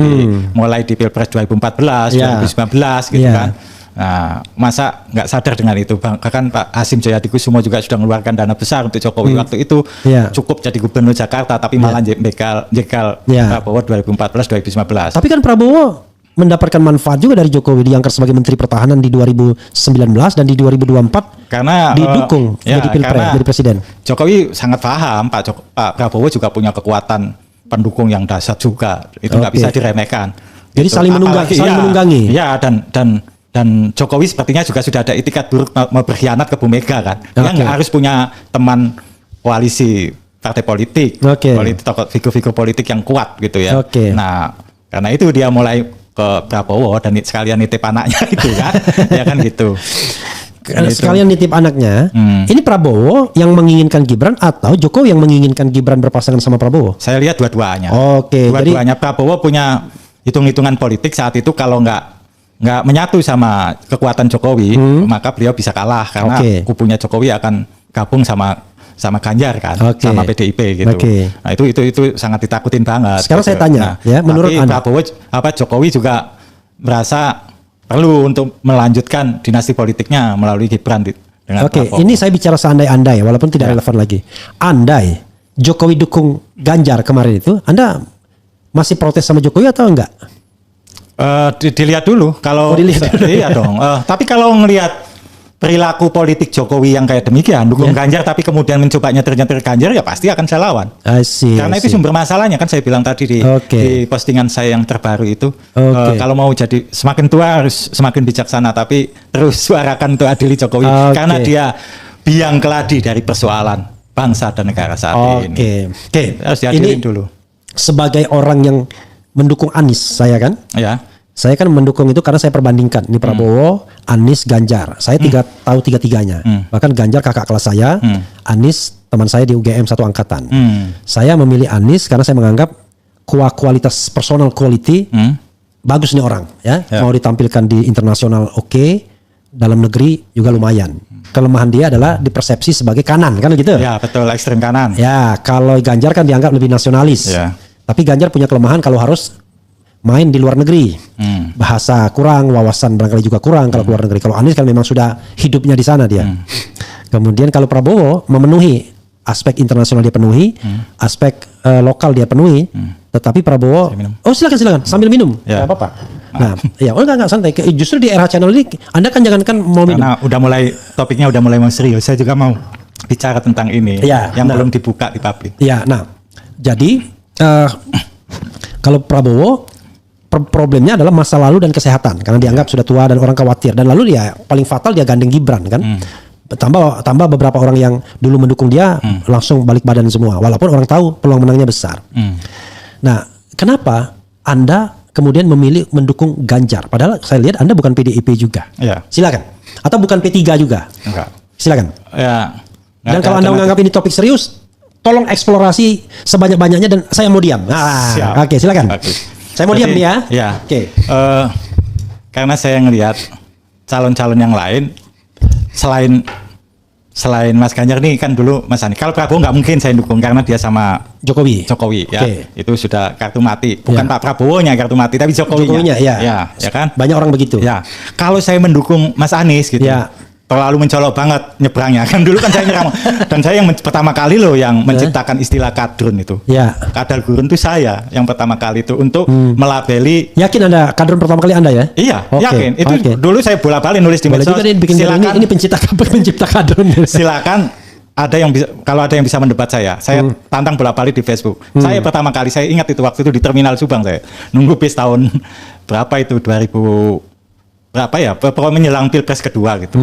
Mulai di Pilpres 2014, 2019 gitu kan. Nah, masa nggak sadar dengan itu Bang? Bahkan Pak Hasim Joyadikusumo juga sudah mengeluarkan dana besar untuk Jokowi waktu itu. Cukup jadi gubernur Jakarta tapi malah jegal Prabowo 2014, 2019. Tapi kan Prabowo mendapatkan manfaat juga dari Jokowi, diangkat sebagai Menteri Pertahanan di 2019 dan di 2024 karena didukung jadi pilpres, jadi presiden. Jokowi sangat paham Pak Prabowo juga punya kekuatan pendukung yang dahsyat juga, itu nggak bisa diremehkan. Jadi gitu. saling menunggangi. Ya, dan Jokowi sepertinya juga sudah ada itikat buruk mau berkhianat ke Bu Mega kan. Dia nggak harus punya teman koalisi partai politik, figur-figur politik yang kuat gitu ya. Nah, karena itu dia mulai ke Prabowo dan sekalian nitip anaknya itu kan. Ya kan gitu. Sekalian nitip anaknya. Ini Prabowo yang menginginkan Gibran atau Jokowi yang menginginkan Gibran berpasangan sama Prabowo? Saya lihat dua-duanya. Dua-duanya. Jadi Prabowo punya hitung-hitungan politik saat itu, kalau nggak menyatu sama kekuatan Jokowi, maka beliau bisa kalah karena kubunya Jokowi akan gabung sama Ganjar kan, sama PDIP gitu. Nah itu sangat ditakutin banget. Sekarang saya tanya, menurut Anda, Jokowi juga merasa perlu untuk melanjutkan dinasti politiknya melalui Gibran dengan Prabowo. Ini saya bicara seandai-andai, walaupun tidak relevan lagi. Andai Jokowi dukung Ganjar kemarin itu, Anda masih protes sama Jokowi atau enggak? Dilihat dulu. Kalau iya dong. Tapi kalau ngelihat perilaku politik Jokowi yang kayak demikian, dukung Ganjar tapi kemudian mencobanya ternyata Ganjar, ya pasti akan saya lawan. Karena itu sumber masalahnya kan saya bilang tadi di postingan saya yang terbaru itu. Kalau mau jadi semakin tua harus semakin bijaksana, tapi terus suarakan untuk adili Jokowi karena dia biang keladi dari persoalan bangsa dan negara saat ini. Harus diadilin dulu. Sebagai orang yang mendukung Anies, saya kan? Saya kan mendukung itu karena saya perbandingkan ini Prabowo, Anies, Ganjar. Saya tahu tiga-tiganya. Bahkan Ganjar kakak kelas saya, Anies teman saya di UGM satu angkatan. Saya memilih Anies karena saya menganggap kualitas personal quality bagus nih orang, ya. Mau ditampilkan di internasional dalam negeri juga lumayan. kelemahan dia adalah dipersepsi sebagai kanan, kan gitu. Ya betul, ekstrem kanan. Ya, kalau Ganjar kan dianggap lebih nasionalis. Ya. Tapi Ganjar punya kelemahan kalau harus main di luar negeri. Bahasa kurang, wawasan barangkali juga kurang kalau keluar negeri. Kalau Anies kan memang sudah hidupnya di sana dia. Kemudian kalau Prabowo memenuhi aspek internasional dia penuhi, aspek lokal dia penuhi. Tetapi Prabowo, silakan sambil minum, Ya. nggak apa-apa. Nah, ya, enggak santai. Justru di era channel ini, Anda kan jangankan mau minum. Karena udah mulai topiknya udah mulai mau serius. Saya juga mau bicara tentang ini Ya, yang belum dibuka di publik. Ya, nah, jadi kalau Prabowo problemnya adalah masa lalu dan kesehatan karena dianggap sudah tua dan orang khawatir. Dan lalu dia paling fatal dia gandeng Gibran kan. Tambah beberapa orang yang dulu mendukung dia langsung balik badan semua. Walaupun orang tahu peluang menangnya besar. Nah, kenapa Anda kemudian memilih mendukung Ganjar? Padahal saya lihat Anda bukan PDIP juga. Ya. Silakan. Atau bukan P3 juga. Enggak. Silakan. Ya. Dan kalau Anda menganggap ini topik serius, tolong eksplorasi sebanyak-banyaknya dan saya mau diam. Oke, silakan. Oke. Saya mau diam nih ya. Ya. Oke. Karena saya ngelihat calon-calon yang lain selain Mas Ganjar nih kan dulu Mas Anies. Kalau Prabowo nggak mungkin saya dukung karena dia sama Jokowi ya. Oke. Itu sudah kartu mati. Bukan Ya. Pak Prabowo-nya kartu mati tapi Jokowinya. ya kan? Banyak orang begitu. Ya. Kalau saya mendukung Mas Anies gitu. Ya. Terlalu mencolok banget nyebrangnya kan dulu kan saya nyerang dan saya yang pertama kali loh yang menciptakan istilah kadrun itu. Ya. Kadal gurun itu saya yang pertama kali itu untuk melabeli. Yakin Anda kadrun pertama kali Anda ya? Iya, Oke, yakin. Itu oke. dulu saya bolak-balik nulis di Boleh medsos. juga dia bikin Silakan, ini pencipta kadrun. silakan ada yang bisa, kalau ada yang bisa mendebat saya tantang bolak-balik di Facebook. Saya pertama kali saya ingat itu waktu itu di Terminal Subang saya nunggu bis tahun berapa itu 2000 berapa ya, pokoknya menjelang pilpres kedua gitu.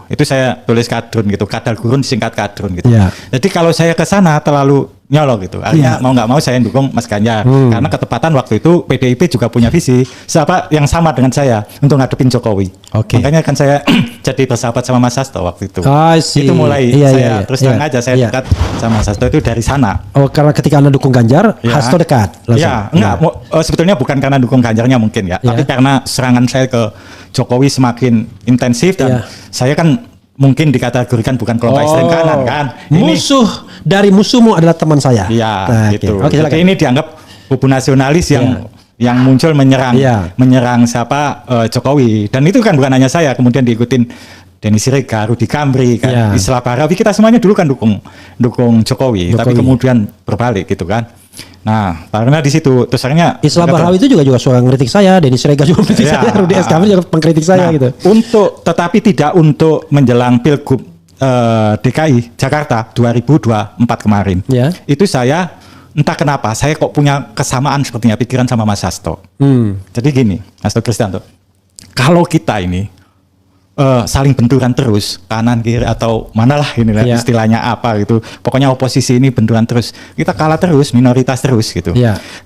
Itu saya tulis kadrun gitu, kadal gurun disingkat kadrun gitu. Ya. Jadi kalau saya ke sana terlalu nyolok gitu. Artinya mau nggak mau saya dukung Mas Ganjar karena ketepatan waktu itu PDIP juga punya visi siapa yang sama dengan saya untuk ngadepin Jokowi. Oke. Makanya kan saya jadi bersahabat sama Mas Hasto waktu itu. I see. Itu mulai Iya. terus terang aja saya Iya. dekat sama Mas Hasto itu dari sana. Oh, karena ketika Anda dukung Ganjar, Ya. Hasto dekat. Langsung. Ya, enggak. Sebetulnya bukan karena dukung Ganjarnya mungkin ya, tapi karena serangan saya ke Jokowi semakin intensif dan saya kan mungkin dikategorikan bukan kelompok ekstrem kanan kan. Musuh dari musuhmu adalah teman saya. Iya, Nah, gitu. Oke, Jadi silakan. ini dianggap kubu nasionalis yang muncul menyerang siapa Jokowi dan itu kan bukan hanya saya, kemudian diikutin Denny Siregar, Rudi Kambri, kan, Islah Barawi, kita semuanya dulu kan dukung Jokowi, tapi kemudian berbalik gitu kan. Nah, karena di situ terus akhirnya Islah Barawi itu juga suka ngeritik saya, Denny Siregar juga ngeritik saya, Rudi S. Kambri juga pengkritik saya gitu. Tetapi tidak untuk menjelang Pilgub DKI Jakarta 2024 kemarin. Ya. Itu saya entah kenapa saya kok punya kesamaan sepertinya pikiran sama Mas Hasto. Jadi gini, Hasto Kristianto. Kalau kita ini saling benturan terus kanan kiri atau manalah inilah istilahnya apa gitu. Pokoknya oposisi ini benturan terus. Kita kalah terus, minoritas terus gitu.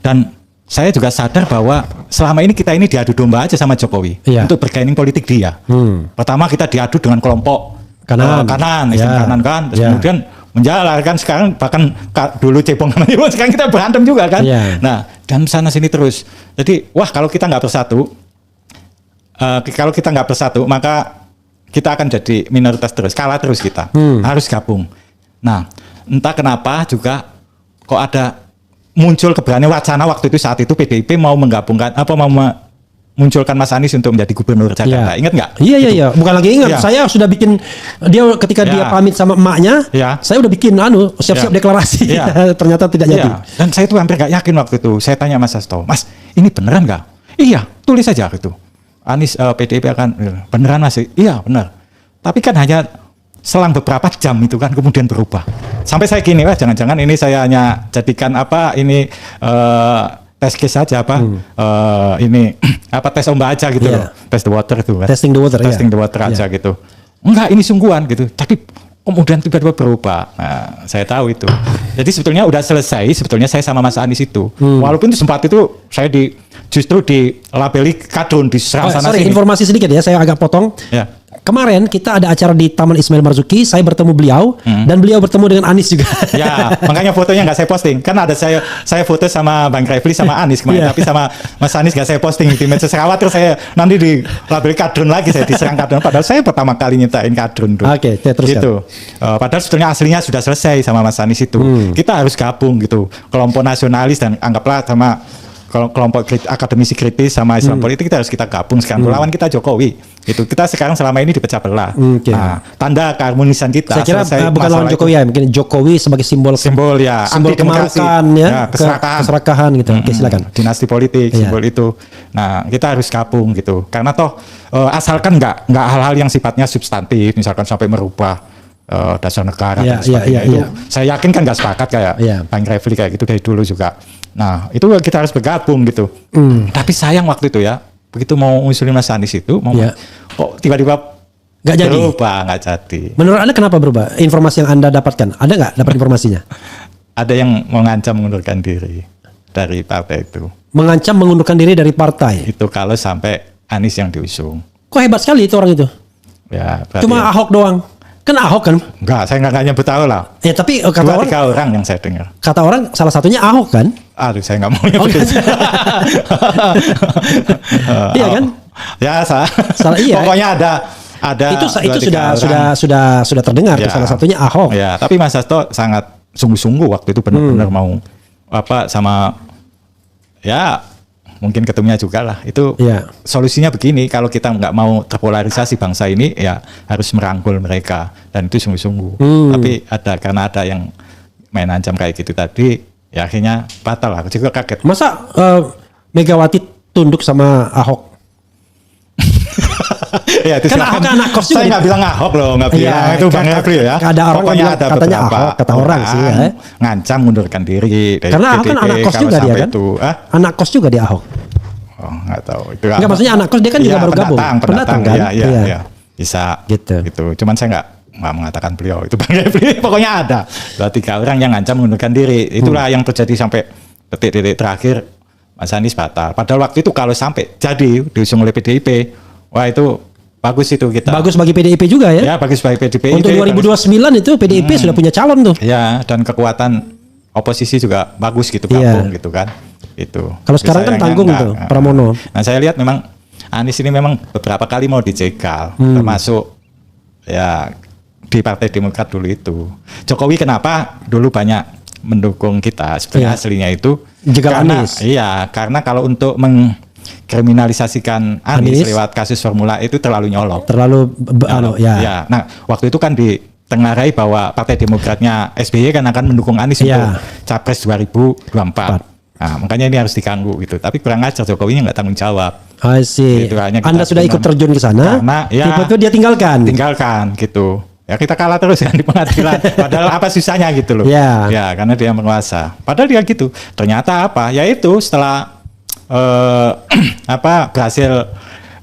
Dan saya juga sadar bahwa selama ini kita ini diadu domba aja sama Jokowi untuk bergaining politik dia. Pertama kita diadu dengan kelompok kanan kan. Terus kemudian menjalar kan sekarang bahkan dulu cebong sama ibu sekarang kita berantem juga kan. Nah, dan sana sini terus. Jadi kalau kita nggak bersatu, maka kita akan jadi minoritas terus, kalah terus kita. Harus gabung. Nah, entah kenapa juga kok ada muncul keberanian wacana waktu itu saat itu PDIP mau menggabungkan munculkan Mas Anies untuk menjadi gubernur Jakarta. Ingat nggak? Iya. Bukan lagi ingat. Saya sudah bikin ketika dia pamit sama emaknya, saya udah bikin siap-siap deklarasi. Ternyata tidak jadi. Dan saya tuh hampir gak yakin waktu itu. Saya tanya Mas Hasto, Mas, ini beneran nggak? Iya, tulis saja gitu. Anies PDIP akan beneran masih? Iya, benar. Tapi kan hanya selang beberapa jam itu kan kemudian berubah. Sampai saya gini, jangan-jangan ini saya hanya jadikan tes case saja ini tes ombak aja gitu loh. Test the water itu kan. Testing the water. Testing the water aja gitu. Enggak, ini sungguhan gitu. Tapi kemudian tiba-tiba berubah. Nah, saya tahu itu. Jadi sebetulnya udah selesai. Sebetulnya saya sama Mas Anies itu. Walaupun itu sempat itu saya justru dilabeli kadrun diserang sana sorry, sini. informasi sedikit ya, saya agak potong. Ya. Kemarin kita ada acara di Taman Ismail Marzuki, saya bertemu beliau dan beliau bertemu dengan Anies juga. Ya, makanya fotonya nggak saya posting. Kan ada saya foto sama Bang Refli sama Anies kemarin, tapi sama Mas Anies nggak saya posting di medsos. Saya khawatir saya nanti dilabeli kadrun lagi, saya diserang kadrun. Padahal saya pertama kali nyiptain kadrun tuh. Oke, teruskan. Gitu. Padahal sebetulnya aslinya sudah selesai sama Mas Anies itu. Kita harus gabung gitu. Kelompok nasionalis dan anggaplah sama kelompok akademisi kritis sama Islam politik, kita harus kita gabung sekarang. Lawan kita Jokowi. Itu kita sekarang selama ini dipecah belah. Nah, tanda keharmonisan kita. Saya kira bukan lawan Jokowi ya, mungkin Jokowi sebagai simbol ya, simbol kemarukan ya, keserakahan gitu. Oke, silakan. Dinasti politik, simbol itu. Nah, kita harus gabung gitu. Karena toh asalkan nggak hal-hal yang sifatnya substantif, misalkan sampai merubah dasar negara dan sebagainya itu. Saya yakin kan nggak sepakat kayak Bang Refli kayak gitu dari dulu juga. Nah, itu kita harus bergabung gitu. Tapi sayang waktu itu ya, begitu mau ngusulin Mas Anies itu, kok tiba-tiba nggak jadi. Berubah, nggak jadi. Menurut Anda kenapa berubah? Informasi yang Anda dapatkan, ada nggak dapat informasinya? Ada yang mengancam mengundurkan diri dari partai itu. Mengancam mengundurkan diri dari partai? Itu kalau sampai Anies yang diusung. Kok hebat sekali itu orang itu? Ya, cuma Ahok doang. Kan Ahok kan? Enggak, saya nggak nyebut tahu lah. Ya tapi kata tiga orang yang saya dengar. Kata orang salah satunya Ahok kan? Aduh, saya nggak mau nyebut. Iya kan? Ya, salah. Iya. Pokoknya ada itu sudah terdengar. Ya. Salah satunya Ahok. Ya, tapi Mas Hasto sangat sungguh-sungguh waktu itu benar-benar mau sama ya. Mungkin ketemunya juga lah. Itu solusinya begini, kalau kita nggak mau terpolarisasi bangsa ini, ya harus merangkul mereka. Dan itu sungguh-sungguh. Tapi karena ada yang main ancam kayak gitu tadi, ya akhirnya batal. Aku juga kaget. Masa Megawati tunduk sama Ahok? Ya, itu kan Ahok kan anak kos juga. Saya nggak bilang Ahok loh, nggak bilang itu Bang Refli ya. Ada orang pokoknya bilang, ada katanya beberapa Ahok, kata orang sih ya. Ngancam mundurkan diri dari karena Ahok kan anak kos juga dia kan. Anak kos juga dia Ahok. Oh, nggak tahu. Itu nggak, maksudnya anak kos dia kan juga baru gabung. Pendatang kan. Iya. Bisa. Gitu. Cuman saya nggak mengatakan beliau itu Bang Refli. Pokoknya ada 2-3 orang yang ngancam mundurkan diri. Itulah yang terjadi sampai detik-detik terakhir Mas Anies batal. Padahal waktu itu kalau sampai jadi diusung oleh PDIP, wah itu bagus itu kita. Bagus bagi PDIP juga ya? Ya, bagus bagi PDIP. Untuk 2029 itu PDIP sudah punya calon tuh. Ya, dan kekuatan oposisi juga bagus gitu, gabung gitu kan. Itu. Kalau sekarang kan tanggung tuh Pramono. Nah, saya lihat memang Anies ini memang beberapa kali mau dijegal, termasuk ya di Partai Demokrat dulu itu. Jokowi kenapa dulu banyak mendukung kita? Sebenarnya aslinya itu jegal Anies. Iya, karena kalau untuk kriminalisasikan Anies lewat kasus Formula itu terlalu nyolok. Ya. Nah, waktu itu kan ditengarai bahwa Partai Demokratnya SBY kan akan mendukung Anies untuk Capres 2024. Nah, makanya ini harus diganggu gitu. Tapi kurang ajar Jokowi nggak tanggung jawab. Gitu, Anda sudah ikut terjun ke sana, tiba-tiba dia tinggalkan gitu. Ya kita kalah terus kan di pengadilan. Padahal apa susahnya gitu loh. Ya, karena dia menguasa. Padahal dia gitu. Ternyata apa? Yaitu setelah berhasil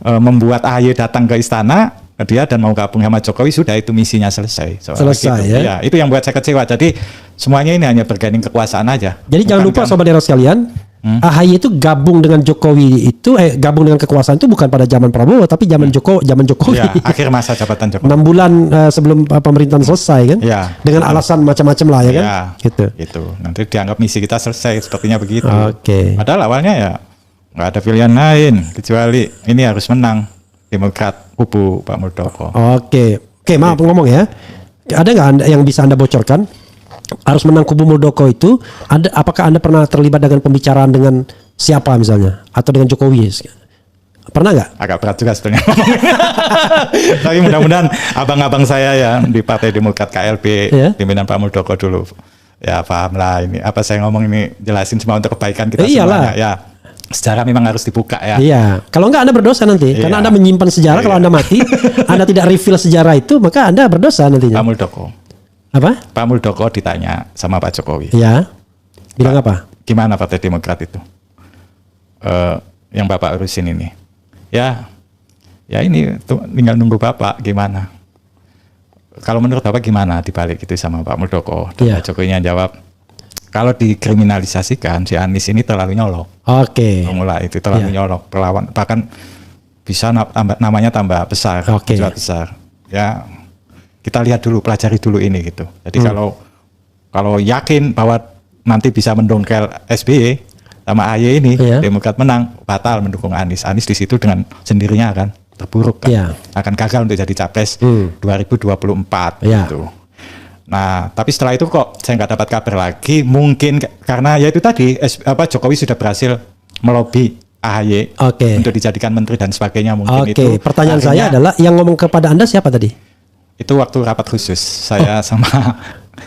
membuat AHY datang ke istana dia dan mau gabung sama Jokowi, sudah itu misinya selesai. Selesai gitu. Ya, itu yang buat saya kecewa. Jadi semuanya ini hanya bergaining kekuasaan aja. Jadi jangan lupa Sobat Era sekalian, AHY itu gabung dengan Jokowi itu gabung dengan kekuasaan itu bukan pada zaman Prabowo tapi zaman Jokowi. Ya, akhir masa jabatan Jokowi. 6 bulan sebelum pemerintahan selesai kan? Dengan alasan macam-macam lah ya kan? Gitu. Nanti dianggap misi kita selesai sepertinya begitu. Padahal awalnya ya nggak ada pilihan lain kecuali ini harus menang Demokrat kubu Pak Muldoko. Oke, maaf ngomong ya. Ada nggak yang bisa Anda bocorkan? Harus menang kubu Muldoko itu, apakah Anda pernah terlibat dengan pembicaraan dengan siapa misalnya? Atau dengan Jokowi? Pernah nggak? Agak berat juga sebenarnya. Tapi mudah-mudahan abang-abang saya yang di Partai Demokrat KLB, pimpinan Pak Muldoko dulu, ya paham lah ini. Apa saya ngomong ini jelasin semua untuk kebaikan kita semuanya. Ya. Sejarah memang harus dibuka ya. Iya. Kalau enggak Anda berdosa nanti. Karena Anda menyimpan sejarah. Kalau Anda mati, Anda tidak reveal sejarah itu, maka Anda berdosa nantinya. Pak Muldoko. Apa? Pak Muldoko ditanya sama Pak Jokowi. Iya. Bilang apa? Gimana Partai Demokrat itu? Yang Bapak urusin ini. Ya ini tinggal nunggu Bapak gimana. Kalau menurut Bapak gimana dibalik itu sama Pak Muldoko? Dan Pak Jokowinya jawab, kalau dikriminalisasikan si Anies ini terlalu nyolok. Oke. Formula itu terlalu nyolok, perlawan, bahkan bisa namanya tambah besar, Oke. besar. Ya, kita lihat dulu, pelajari dulu ini gitu. Jadi kalau yakin bahwa nanti bisa mendongkel SBY sama AY ini, Iya. Demokrat menang, batal mendukung Anies. Anies di situ dengan sendirinya akan terpuruk kan, Iya. akan gagal untuk jadi capres 2024 Iya. gitu. Nah, tapi setelah itu kok saya nggak dapat kabar lagi. Mungkin karena ya itu tadi Jokowi sudah berhasil melobi AHY Oke. untuk dijadikan menteri dan sebagainya. Mungkin Oke, itu. pertanyaan saya akhirnya adalah yang ngomong kepada Anda siapa tadi? itu waktu rapat khusus saya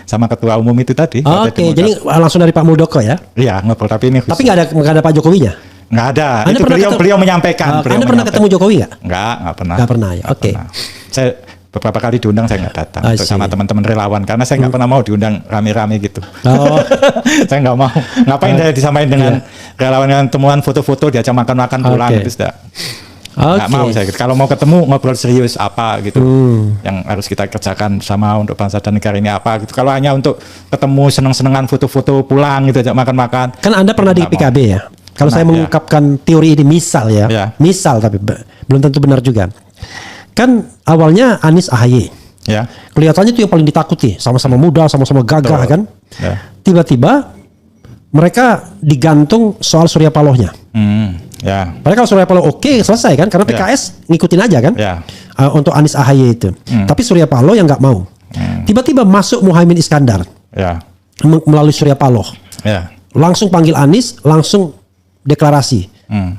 sama ketua umum itu tadi. Partai Oke, Demokrat. jadi langsung dari Pak Muldoko ya. Iya ngobrol, tapi ini khusus. Tapi nggak ada Pak Jokowinya. Nggak ada. Anda Itu pernah beliau menyampaikan. Anda pernah ketemu Jokowi nggak? Nggak pernah. Nggak pernah ya. Nggak Oke. pernah. Saya beberapa kali diundang saya nggak datang I untuk see. sama teman-teman relawan karena saya nggak pernah mau diundang rame-rame gitu. Oh. Saya nggak mau. Ngapain saya disamain dengan relawan yang temuan foto-foto diajak makan-makan pulang Oke. gitu sudah. Oke. Nggak mau saya gitu. Kalau mau ketemu ngobrol serius apa gitu yang harus kita kerjakan sama untuk bangsa dan negara ini apa gitu. Kalau hanya untuk ketemu seneng-senengan foto-foto pulang gitu ajak makan-makan. Kan Anda pernah di Nggak mau. PKB ya. Kalau Pernah, saya ya. mengungkapkan teori ini misal ya, Ya. misal tapi belum tentu benar juga. Kan awalnya Anies AHY. Ya. Kelihatannya itu yang paling ditakuti, sama-sama muda, sama-sama gagah Betul. kan. Ya. Tiba-tiba mereka digantung soal Surya Palohnya. Ya. Padahal kalau Surya Paloh oke selesai kan, karena PKS ngikutin aja kan. Ya. Untuk Anies AHY itu. Tapi Surya Paloh yang nggak mau. Tiba-tiba masuk Muhaimin Iskandar Ya. melalui Surya Paloh. Ya. Langsung panggil Anies, langsung deklarasi.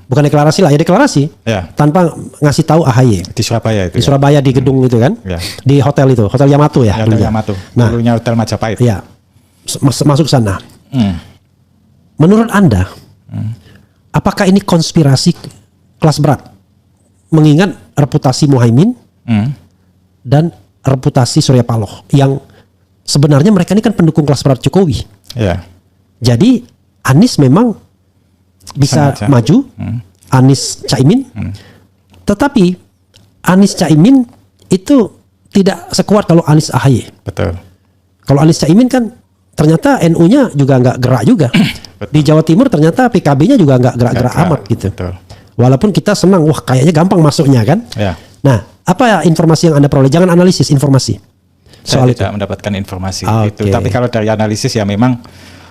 Bukan deklarasi lah, ya deklarasi. Ya. Tanpa ngasih tahu AHY. Di Surabaya itu. Di ya. Surabaya di gedung itu kan. Ya. Di hotel itu, Hotel Yamato ya. Ya, Hotel dulunya. Yamato. Nah, Dulunya Hotel Majapahit. ya. Masuk sana. Hmm. Menurut Anda, apakah ini konspirasi kelas berat? Mengingat reputasi Muhaimin dan reputasi Surya Paloh yang sebenarnya mereka ini kan pendukung kelas berat Jokowi. Ya. Jadi Anies memang bisa Sengaja. maju, Anies Caimin, tetapi Anies Caimin itu tidak sekuat kalau Anies AHY. Betul. Kalau Anies Caimin kan ternyata NU-nya juga nggak gerak juga. Di Jawa Timur ternyata PKB-nya juga nggak gerak-gerak Nggak amat gerak, gitu. betul. Walaupun kita senang, wah kayaknya gampang masuknya kan. Ya. Nah, apa informasi yang Anda peroleh? Jangan analisis, informasi Saya soal itu. tidak mendapatkan informasi Oke. itu. Tapi kalau dari analisis ya memang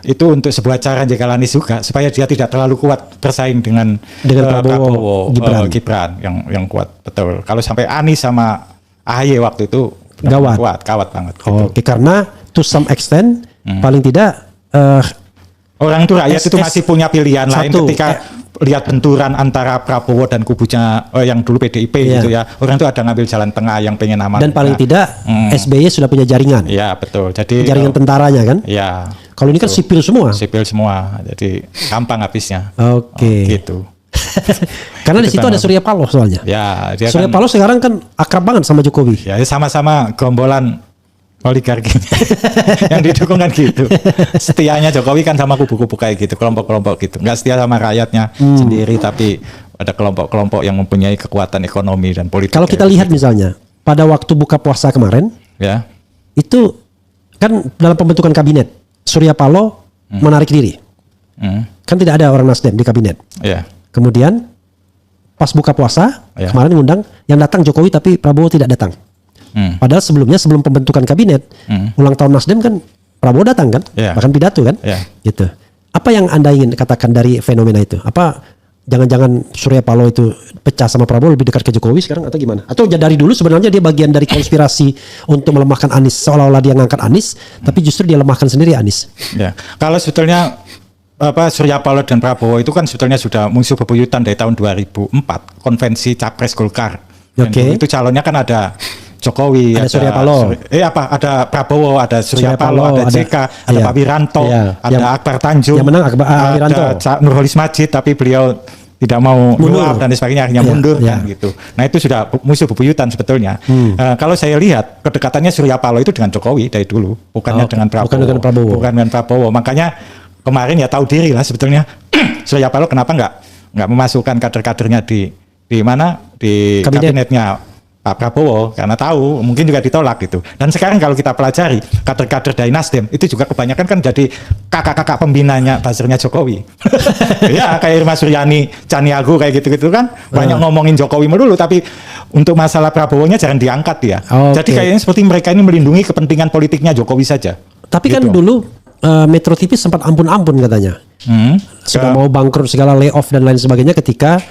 itu untuk sebuah cara jaga Anies juga supaya dia tidak terlalu kuat bersaing dengan Prabowo, Gibran yang kuat betul. Kalau sampai Anies sama AHY waktu itu Gawat. kawat banget. Gitu. Oke, karena to some extent paling tidak Orang itu rakyat itu masih punya pilihan lain Satu, ketika lihat benturan antara Prabowo dan kubunya yang dulu PDIP Iya. gitu ya. Orang itu ada ngambil jalan tengah yang pengen aman. dan paling tidak SBY sudah punya jaringan, Ya betul. Jadi jaringan tentaranya kan. ya Kalau ini kan sipil semua. sipil semua. Jadi gampang habisnya. Oke. Gitu. Karena di Itu situ kan ada Surya Paloh soalnya. Ya, dia Surya kan Paloh sekarang kan akrab banget sama Jokowi. ya sama-sama gombolan oligarki yang didukung kan gitu. Setianya Jokowi kan sama kubu-kubu kayak gitu, kelompok-kelompok gitu. Nggak setia sama rakyatnya sendiri, tapi ada kelompok-kelompok yang mempunyai kekuatan ekonomi dan politik. Kalau kita kayak lihat gitu. misalnya pada waktu buka puasa kemarin, Ya, itu kan dalam pembentukan kabinet Surya Paloh menarik diri. Kan tidak ada orang Nasdem di kabinet. ya, Kemudian pas buka puasa Ya. kemarin ngundang yang datang Jokowi tapi Prabowo tidak datang. Padahal sebelumnya sebelum pembentukan kabinet ulang tahun Nasdem kan Prabowo datang kan, Ya. bahkan pidato kan, Ya. gitu. Apa yang Anda ingin katakan dari fenomena itu? Apa jangan-jangan Surya Paloh itu pecah sama Prabowo lebih dekat ke Jokowi sekarang atau gimana? Atau dari dulu sebenarnya dia bagian dari konspirasi untuk melemahkan Anies, seolah-olah dia ngangkat Anies, tapi justru dia lemahkan sendiri Anies. ya. Kalau sebetulnya Surya Paloh dan Prabowo itu kan sebetulnya sudah musuh bebuyutan dari tahun 2004 konvensi Capres Golkar. Dan Oke. dulu itu calonnya kan ada Jokowi, Ada Surya Paloh. Ada Prabowo, ada Surya Surya Paloh, Paloh, ada ada- JK, ada iya. Pak Wiranto, Iya. ada Yang- Akbar Tanjung, yang menang Wiranto. ada Nurholis Majid, tapi beliau tidak mau Mundur. nyuap dan sebagainya, akhirnya Iya, mundur iya. kan gitu. Nah itu sudah musuh bebuyutan sebetulnya. Kalau saya lihat kedekatannya Surya Paloh itu dengan Jokowi dari dulu, bukannya Oke, dengan Prabowo. bukan dengan Prabowo. Bukan dengan Prabowo. Makanya kemarin ya tahu diri lah sebetulnya Surya Paloh kenapa nggak memasukkan kader-kadernya di mana di Kabinet. kabinetnya Pak Prabowo karena tahu mungkin juga ditolak gitu. Dan sekarang kalau kita pelajari kader-kader dari Nasdem itu juga kebanyakan kan jadi kakak-kakak pembinanya buzzernya Jokowi. Ya kayak Irma Suryani, Caniago kayak gitu-gitu kan banyak ngomongin Jokowi melulu tapi untuk masalah Prabowo-nya jarang diangkat dia. Jadi kayaknya seperti mereka ini melindungi kepentingan politiknya Jokowi saja. Tapi kan gitu. dulu Metro TV sempat ampun-ampun katanya. Sudah mau bangkrut segala layoff dan lain sebagainya ketika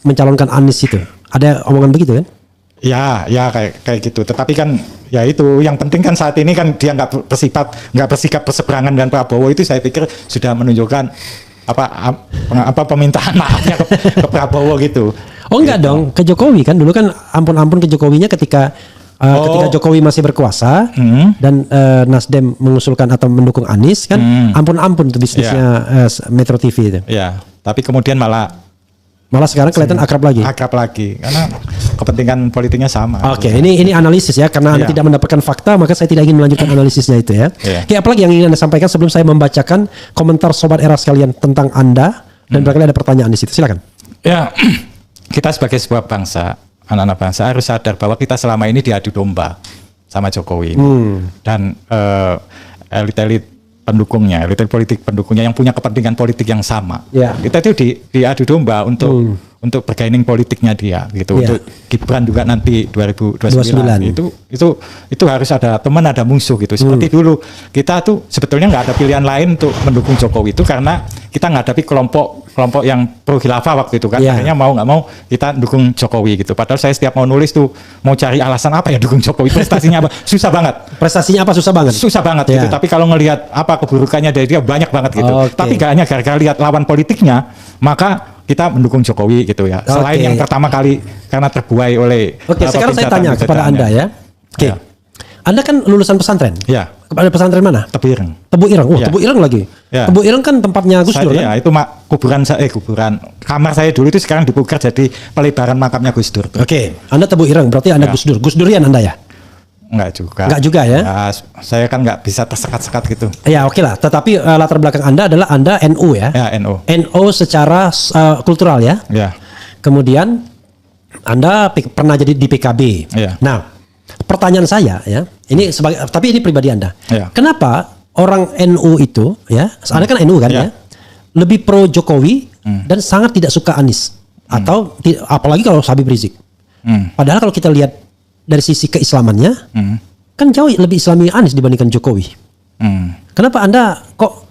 mencalonkan Anies itu. Ada omongan begitu kan? Ya kayak gitu. Tetapi kan ya itu yang penting kan saat ini kan dia nggak bersikap berseberangan dengan Prabowo itu saya pikir sudah menunjukkan apa permintaan maafnya ke Prabowo gitu. Oh enggak dong, ke Jokowi kan dulu kan ampun-ampun ke Jokowinya ketika Jokowi masih berkuasa dan Nasdem mengusulkan atau mendukung Anies kan ampun-ampun tuh bisnisnya Metro TV itu. Ya, tapi kemudian malah sekarang kelihatan akrab lagi karena kepentingan politiknya sama. Oke, ini analisis ya karena Anda tidak mendapatkan fakta maka saya tidak ingin melanjutkan analisisnya itu ya. Oke, apalagi yang ingin Anda sampaikan sebelum saya membacakan komentar sobat era sekalian tentang Anda dan barangkali ada pertanyaan di situ. Silakan. Ya, kita sebagai sebuah bangsa, anak-anak bangsa harus sadar bahwa kita selama ini diadu domba sama Jokowi dan elit-elit pendukungnya, elit politik pendukungnya yang punya kepentingan politik yang sama. Kita itu diadu domba untuk bergaining politiknya dia gitu. Untuk Gibran juga nanti 2029 itu harus ada teman ada musuh gitu. Seperti dulu kita tuh sebetulnya nggak ada pilihan lain untuk mendukung Jokowi itu karena kita menghadapi kelompok yang pro khilafah waktu itu kan. Akhirnya mau nggak mau kita dukung Jokowi gitu. Padahal saya setiap mau nulis tuh mau cari alasan apa ya dukung Jokowi. Prestasinya apa? Susah banget. Prestasinya apa susah banget? Susah banget gitu. Tapi kalau ngelihat apa keburukannya dari dia banyak banget gitu. Tapi gak hanya gara-gara lihat lawan politiknya, maka kita mendukung Jokowi gitu ya. Selain yang pertama kali karena terbuai oleh sekarang saya tanya kepada Anda ya. Anda kan lulusan pesantren. Ya. Kepada pesantren mana? Tebu Ireng. Tebu Ireng. Tebu Ireng lagi. Tebu Ireng kan tempatnya Gus Dur kan? Ya, itu kuburan kamar saya dulu itu sekarang dibuka jadi pelebaran makamnya Gus Dur. Oke. Anda Tebu Ireng berarti Anda Gus Dur. Gus Durian Anda ya? Enggak juga ya? Saya kan nggak bisa tersekat-sekat gitu. Ya oke lah. Tetapi latar belakang Anda adalah Anda NU ya? Ya NU. NU secara kultural ya? Ya. Kemudian Anda pernah jadi di PKB. Ya. Nah, pertanyaan saya ya, tapi ini pribadi Anda. Ya. Kenapa orang NU itu ya, Anda kan NU kan ya, lebih pro Jokowi dan sangat tidak suka Anies atau apalagi kalau Habib Rizik. Padahal kalau kita lihat dari sisi keislamannya, kan jauh lebih Islami Anies dibandingkan Jokowi. Kenapa Anda kok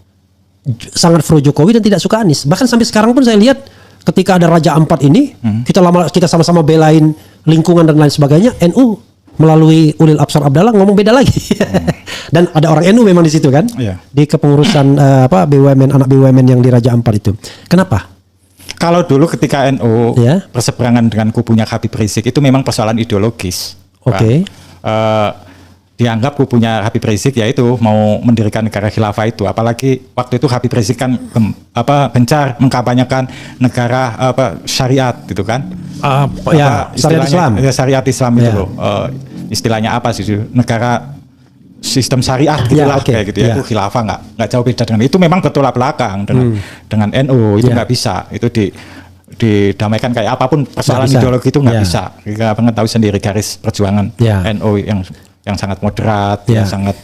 sangat pro Jokowi dan tidak suka Anies? Bahkan sampai sekarang pun saya lihat ketika ada Raja Ampat ini, kita sama-sama belain lingkungan dan lain sebagainya, NU melalui Ulil Absar Abdallah ngomong beda lagi. Dan ada orang NU memang di situ kan? Di kepengurusan BUMN, anak BUMN yang di Raja Ampat itu. Kenapa? Kalau dulu ketika NU berseberangan dengan kubunya Habib Rizik itu memang persoalan ideologis. Dianggap kubunya Habib Rizik yaitu mau mendirikan negara khilafah itu. Apalagi waktu itu Habib Rizik kan gencar mengkampanyekan negara syariat gitu kan. Syariat Islam. Ya, syariat Islam itu loh. Istilahnya apa sih? Negara sistem syariat gitulah kayak gitu ya. Itu khilafah nggak jauh beda dengan itu. Memang bertolak belakang dengan NU itu nggak bisa. Itu didamaikan kayak apapun persoalan ideologi itu nggak bisa. Kita tahu sendiri garis perjuangan NU yang sangat moderat, yang sangat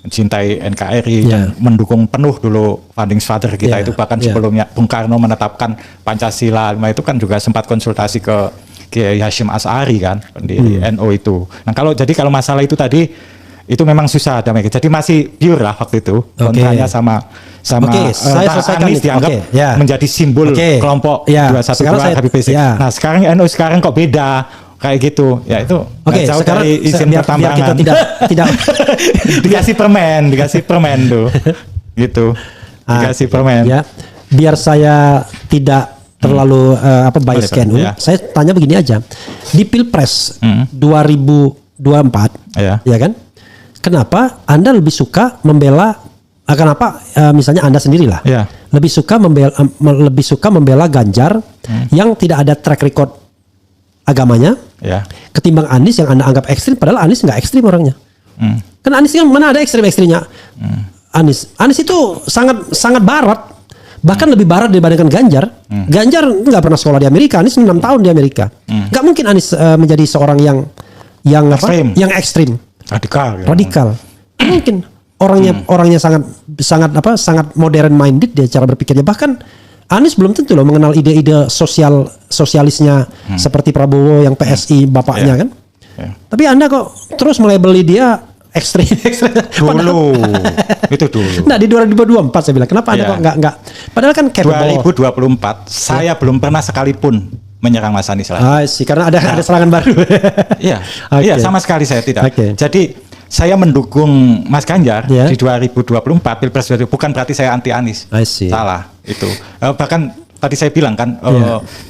mencintai NKRI, yang mendukung penuh dulu founding father kita itu bahkan sebelumnya Bung Karno menetapkan Pancasila itu kan juga sempat konsultasi ke Kiai Hasyim Asy'ari kan pendiri NU itu. Nah kalau masalah itu tadi itu memang susah damai. Jadi masih pure lah waktu itu kontranya sama Anies dianggap menjadi simbol kelompok 212 Habib Rizik. Nah sekarang NU sekarang kok beda kayak gitu ya itu jauh dari izin pertambangan. Tidak dikasih permen tuh gitu dikasih permen ya biar saya tidak terlalu bias ke NU. Saya tanya begini aja di Pilpres 2024 ya kan kenapa Anda lebih suka membela kenapa misalnya Anda sendirilah lebih suka membela Ganjar yang tidak ada track record agamanya ketimbang Anies yang Anda anggap ekstrim padahal Anies nggak ekstrim orangnya. Kan Anies kan mana ada ekstrim-ekstrimnya. Anies itu sangat barat Bahkan lebih barat dibandingkan Ganjar. Ganjar nggak pernah sekolah di Amerika, Anies 6 tahun di Amerika. Nggak mungkin Anies menjadi seorang yang Ekstrim. Yang ekstrim, Radikal. radikal. Mungkin orangnya sangat modern minded dia cara berpikirnya. Bahkan Anies belum tentu loh mengenal ide-ide sosialisnya seperti Prabowo yang PSI bapaknya kan. Tapi Anda kok terus melabeli dia ekstrim. Dulu. Itu dulu. Nah di 2024 saya bilang kenapa Anda kok nggak padahal kan capable. 2024 saya belum pernah sekalipun menyerang Mas Anies lagi. Sih karena ada serangan baru. Iya. Okay. Iya, sama sekali saya tidak. Okay. Jadi saya mendukung Mas Ganjar Yeah. di 2024 Pilpres 2024, bukan berarti saya anti Anies. Salah itu. Bahkan tadi saya bilang kan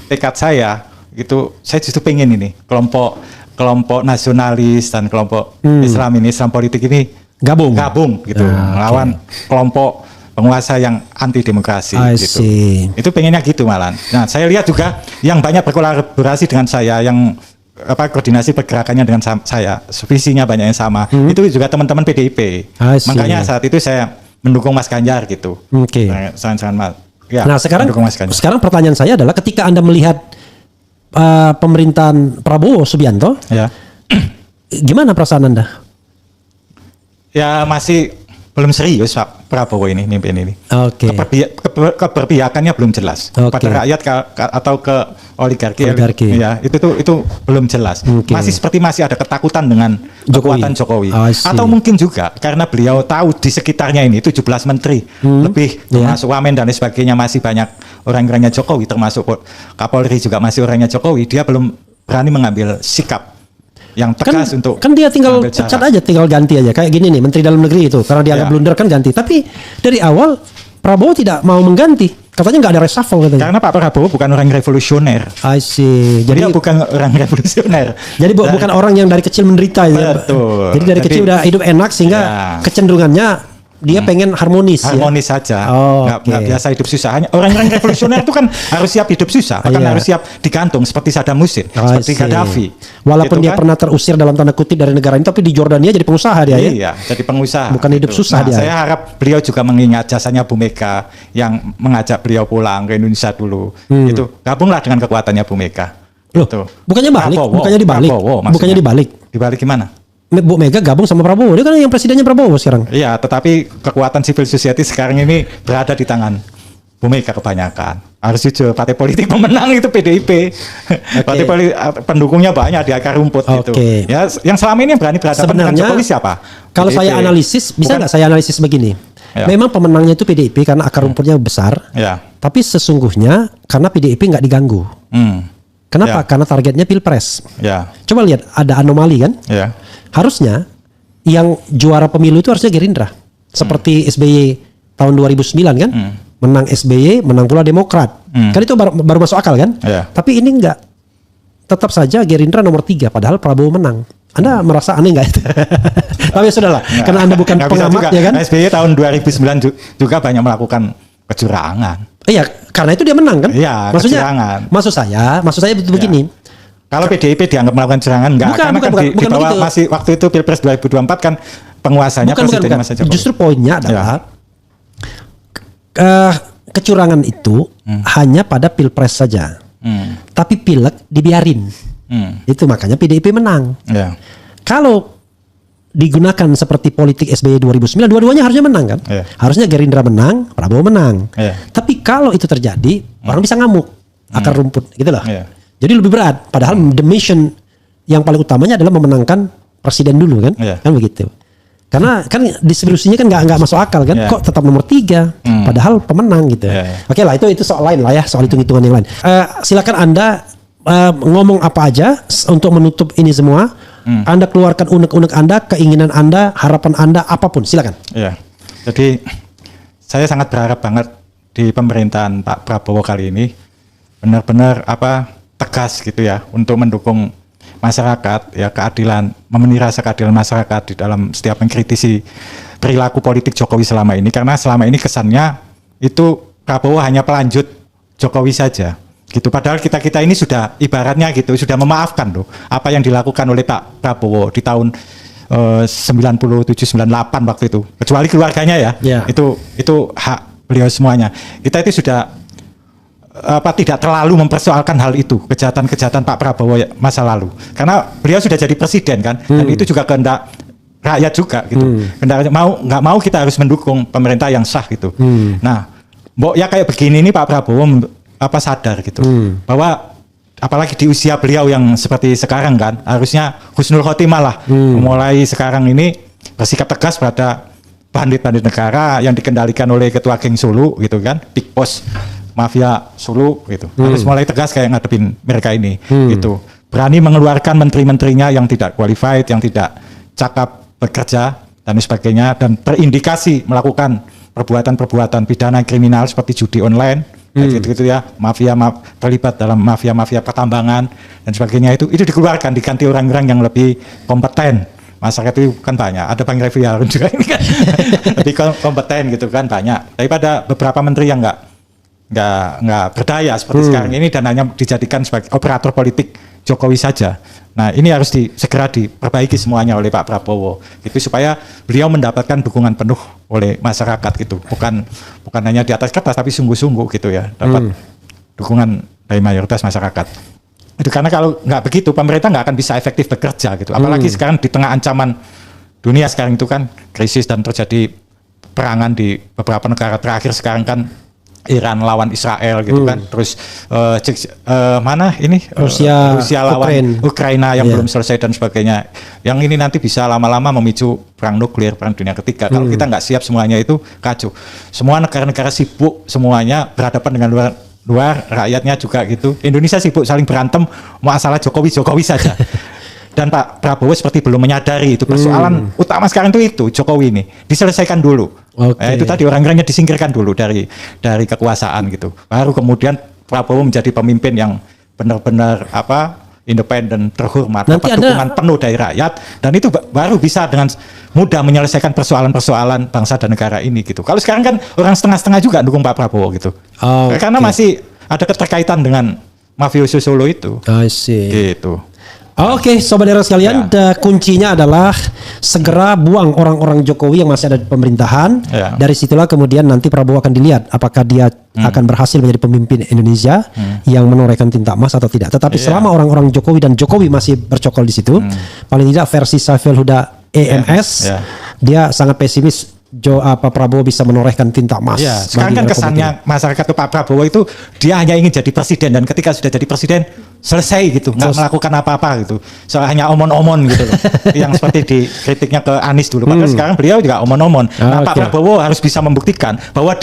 tekad saya itu saya justru pengen ini kelompok nasionalis dan kelompok Islam politik ini gabung gitu melawan kelompok penguasa yang anti demokrasi gitu. Itu pengennya gitu malah. Nah, saya lihat juga yang banyak berkolaborasi dengan saya, yang koordinasi pergerakannya dengan saya, visinya banyak yang sama. Itu juga teman-teman PDIP. Makanya saat itu saya mendukung Mas Ganjar gitu. Sangat ya. Nah, sekarang pertanyaan saya adalah ketika Anda melihat pemerintahan Prabowo Subianto, gimana perasaan Anda? Ya masih belum serius Pak Prabowo ini mimpin ini. Keberpihakannya belum jelas pada rakyat atau ke oligarki. Ya, itu belum jelas. Masih ada ketakutan dengan kekuatan Jokowi. Atau mungkin juga karena beliau tahu di sekitarnya ini 17 menteri lebih termasuk Wamen dan sebagainya masih banyak orang-orangnya Jokowi, termasuk Kapolri juga masih orangnya Jokowi. Dia belum berani mengambil sikap yang tegas untuk dia tinggal pecat aja, tinggal ganti aja kayak gini nih Menteri Dalam Negeri itu karena dia agak blunder kan ganti. Tapi dari awal Prabowo tidak mau mengganti, katanya nggak ada reshuffle katanya. Karena Pak Prabowo bukan orang revolusioner. Jadi bukan orang revolusioner. Jadi bukan orang yang dari kecil menderita ya. Betul. Jadi dari kecil udah hidup enak sehingga kecenderungannya dia pengen harmonis saja. Nggak biasa hidup susah. Hanya orang-orang revolusioner itu kan harus siap hidup susah, bahkan harus siap digantung seperti Saddam Hussein, seperti Gaddafi. Walaupun dia pernah terusir dalam tanda kutip dari negara ini, tapi di Jordania jadi pengusaha dia. Iya, jadi pengusaha. Bukan hidup susah dia. Saya harap beliau juga mengingat jasanya Bu Mega yang mengajak beliau pulang ke Indonesia dulu. Itu gabunglah dengan kekuatannya Bu Mega. Loh, bukannya dibalik? Bukannya dibalik? Dibalik gimana? Bu Mega gabung sama Prabowo, dia kan yang presidennya Prabowo sekarang. Iya, tetapi kekuatan civil society sekarang ini berada di tangan Bu Mega kebanyakan. Harus jujur, partai politik pemenang itu PDIP. Partai politik pendukungnya banyak di akar rumput gitu. Ya, yang selama ini berani berhadapan dengan Jokowi siapa? Kalau PDIP. Saya analisis, bisa nggak saya analisis begini? Memang pemenangnya itu PDIP karena akar rumputnya besar. Tapi sesungguhnya karena PDIP nggak diganggu. Kenapa? Karena targetnya Pilpres. Coba lihat, ada anomali kan? Harusnya yang juara pemilu itu harusnya Gerindra. Seperti SBY tahun 2009 kan? Menang SBY, menang pula Demokrat. Kan itu baru masuk akal kan? Tapi ini enggak. Tetap saja Gerindra nomor 3 padahal Prabowo menang. Anda merasa aneh nggak itu? Tapi sudahlah, karena Anda bukan pengamat ya kan? SBY tahun 2009 juga banyak melakukan kecurangan. Iya, karena itu dia menang kan? Iya, kecurangan. Maksud saya begini. Kalau PDIP dianggap melakukan kecurangan enggak, karena di bawah masih waktu itu Pilpres 2024 kan penguasanya presidennya Mas Jokowi. Justru poinnya adalah kecurangan itu hanya pada Pilpres saja. Tapi Pileg dibiarin. Itu makanya PDIP menang. Kalau digunakan seperti politik SBY 2009, dua-duanya harusnya menang kan? Harusnya Gerindra menang, Prabowo menang. Tapi kalau itu terjadi, orang bisa ngamuk, akar rumput gitu loh. Jadi lebih berat. Padahal the mission yang paling utamanya adalah memenangkan presiden dulu kan? Kan begitu. Karena kan distribusinya kan nggak masuk akal kan? Kok tetap nomor 3? Padahal pemenang gitu. Oke lah, itu soal lain lah ya, soal hitung-hitungan yang lain. Silakan Anda ngomong apa aja untuk menutup ini semua. Anda keluarkan unek-unek Anda, keinginan Anda, harapan Anda, apapun. Silakan. Jadi saya sangat berharap banget di pemerintahan Pak Prabowo kali ini benar-benar tegas gitu ya untuk mendukung masyarakat ya, keadilan, memenuhi rasa keadilan masyarakat di dalam setiap mengkritisi perilaku politik Jokowi selama ini, karena selama ini kesannya itu Prabowo hanya pelanjut Jokowi saja gitu, padahal kita ini sudah ibaratnya gitu sudah memaafkan loh apa yang dilakukan oleh Pak Prabowo di tahun 97-98 waktu itu, kecuali keluarganya ya. Itu hak beliau semuanya. Kita itu sudah tidak terlalu mempersoalkan hal itu, kejahatan-kejahatan Pak Prabowo masa lalu. Karena beliau sudah jadi presiden kan, dan itu juga kehendak rakyat juga gitu. Kehendak nggak mau kita harus mendukung pemerintah yang sah gitu. Nah, ya kayak begini nih Pak Prabowo sadar gitu bahwa apalagi di usia beliau yang seperti sekarang kan, harusnya husnul khotimah lah. Mulai sekarang ini bersikap tegas pada bandit-bandit negara yang dikendalikan oleh ketua geng Sulu gitu kan, Big Boss mafia Sulu gitu. Harus mulai tegas kayak ngadepin mereka ini gitu. Berani mengeluarkan menteri-menterinya yang tidak qualified, yang tidak cakap bekerja dan sebagainya, dan terindikasi melakukan perbuatan-perbuatan pidana kriminal seperti judi online, gitu ya, terlibat dalam mafia pertambangan dan sebagainya, itu dikeluarkan, diganti orang-orang yang lebih kompeten. Masyarakat itu kan banyak, ada Bang Refli Harun juga ini kan lebih kompeten gitu kan, banyak daripada beberapa menteri yang nggak berdaya seperti sekarang ini dan hanya dijadikan sebagai operator politik Jokowi saja. Nah, ini harus segera diperbaiki semuanya oleh Pak Prabowo gitu, supaya beliau mendapatkan dukungan penuh oleh masyarakat gitu, bukan hanya di atas kertas tapi sungguh-sungguh gitu ya, dapat dukungan dari mayoritas masyarakat. Itu karena kalau nggak begitu pemerintah nggak akan bisa efektif bekerja gitu, apalagi sekarang di tengah ancaman dunia sekarang itu kan krisis dan terjadi perangan di beberapa negara terakhir sekarang kan, Iran lawan Israel gitu kan, terus Rusia lawan Ukraina yang belum selesai dan sebagainya, yang ini nanti bisa lama-lama memicu perang nuklir, perang dunia ketiga. Kalau kita nggak siap semuanya itu kacau. Semua negara-negara sibuk semuanya berhadapan dengan luar rakyatnya juga gitu. Indonesia sibuk saling berantem masalah Jokowi saja. Dan Pak Prabowo seperti belum menyadari itu persoalan utama sekarang itu Jokowi ini diselesaikan dulu. Itu tadi orang-orangnya disingkirkan dulu dari kekuasaan gitu. Baru kemudian Prabowo menjadi pemimpin yang benar-benar independen, terhormat, dapat dukungan penuh dari rakyat, dan itu baru bisa dengan mudah menyelesaikan persoalan-persoalan bangsa dan negara ini gitu. Kalau sekarang kan orang setengah-setengah juga dukung Pak Prabowo gitu. Karena masih ada keterkaitan dengan mafioso Solo itu. I see. Gitu. Oke, sobat era sekalian, kuncinya adalah segera buang orang-orang Jokowi yang masih ada di pemerintahan. Dari situlah kemudian nanti Prabowo akan dilihat apakah dia akan berhasil menjadi pemimpin Indonesia yang menorehkan tinta emas atau tidak. Tetapi selama orang-orang Jokowi dan Jokowi masih bercokol di situ, paling tidak versi Saiful Huda EMS, dia sangat pesimis Prabowo bisa menorehkan tinta emas. Sekarang kan kesannya masyarakat ke Pak Prabowo itu dia hanya ingin jadi presiden, dan ketika sudah jadi presiden selesai gitu, nggak melakukan apa-apa gitu, hanya omon-omon gitu loh. Yang seperti dikritiknya ke Anies dulu. Padahal sekarang beliau juga omon-omon. Nah, Pak Prabowo harus bisa membuktikan bahwa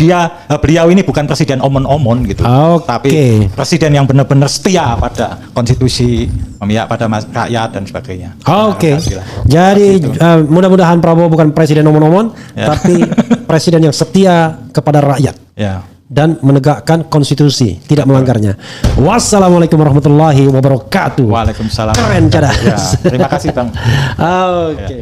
beliau ini bukan presiden omon-omon gitu, tapi presiden yang benar-benar setia pada konstitusi, memihak pada rakyat dan sebagainya. Jadi mudah-mudahan Prabowo bukan presiden omon-omon, tapi presiden yang setia kepada rakyat. Dan menegakkan konstitusi, tidak melanggarnya. Wassalamualaikum warahmatullahi wabarakatuh. Waalaikumsalam. Keren, Cadas. Terima kasih Bang. Oke.